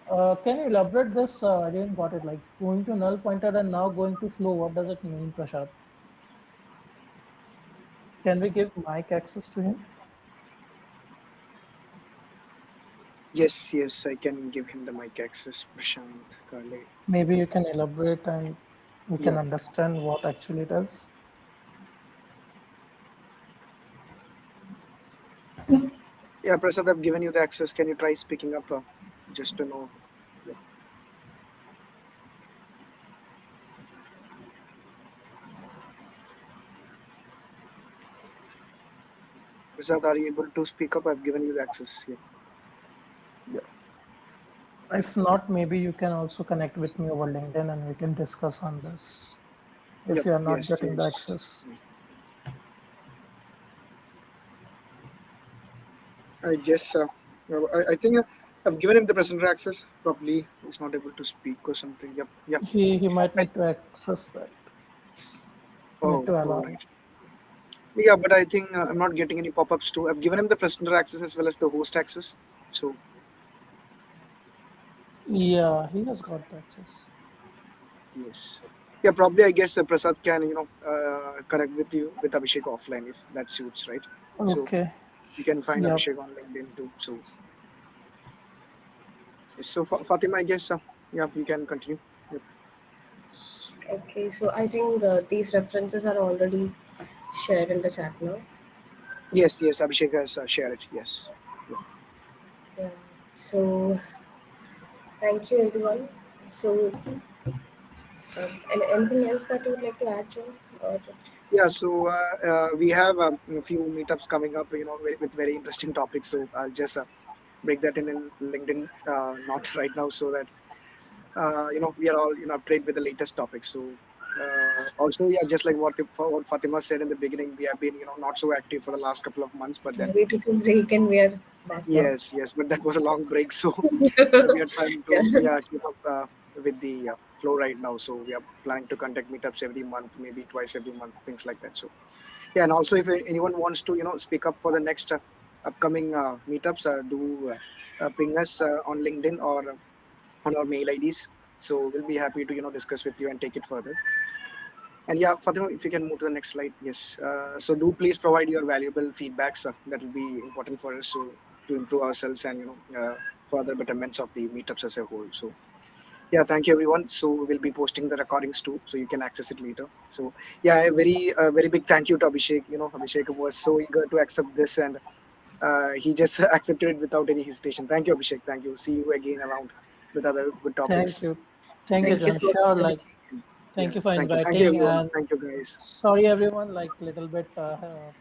Can you elaborate this? I didn't got it. Like going to null pointer and now going to flow. What does it mean, Prashad? Can we give mic access to him? Yes, yes. I can give him the mic access, Prashant Kale. Maybe you can elaborate and we can Yeah. understand what actually it is. Yeah, Prasad, I've given you the access. Can you try speaking up just to know? Yeah. Prasad, are you able to speak up? I've given you the access. Yeah. Yeah. If not, maybe you can also connect with me over LinkedIn and we can discuss on this if Yep. you are not Yes. getting the Yes. access. I guess. I think I've given him the presenter access. Probably he's not able to speak or something. Yep. Yeah. He might need to access that. Need Oh. to All allow. right. Yeah, but I think I'm not getting any pop-ups too. I've given him the presenter access as well as the host access. So Yeah, he has got the access. yes. Yeah. Probably I guess Prasad can connect with you with Abhishek offline if that suits, right? So Okay. you can find Yep. Abhishek on LinkedIn too. So yes. So Fatima, I guess. Yeah, you can continue. Yep. Okay, so I think these references are already shared in the chat now. Yes. Yes. Abhishek has shared it. Yes. Yep. Yeah. So thank you everyone. So and anything else that you would like to add, John? Or Yeah, so we have a few meetups coming up, with very interesting topics. So I'll just break that in LinkedIn, not right now, so that we are all updated with the latest topics. So Also, yeah, just like what Fatima said in the beginning, we have been not so active for the last couple of months, but then We took a break and we are back now. yes, but that was a long break, so we are trying to Yeah. keep up with the flow right now. So we are planning to conduct meetups every month, maybe twice every month, things like that. So yeah, and also if anyone wants to speak up for the next upcoming meetups, do ping us on LinkedIn or on our mail IDs. So we'll be happy to discuss with you and take it further. And yeah, Fatima, if you can move to the next slide. Yes. So do please provide your valuable feedbacks. That will be important for us to improve ourselves and further betterments of the meetups as a whole. So yeah, thank you everyone. So we'll be posting the recordings too, so you can access it later. So yeah, a very big thank you to Abhishek. Abhishek was so eager to accept this, and he just accepted it without any hesitation. Thank you, Abhishek. Thank you. See you again around with other good Thank topics. you. Thank you, Thank you John. so much, Sure, like, Abhishek. thank Yeah, you for thank you. Thank you inviting. everyone. And Thank you guys. sorry, everyone, like, little bit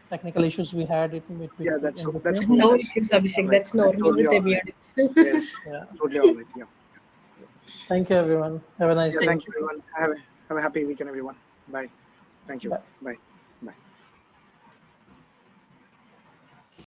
technical issues we had Yeah, that's in that's between. cool. No That's issues, all Abhishek. right. That's That's normal totally with all every right. audience. Yes, Yeah. it's totally all right. Yeah. Thank you, everyone. Have a nice Yeah, day. thank you everyone. Have a happy weekend, everyone. Bye. Thank you. Bye. Bye.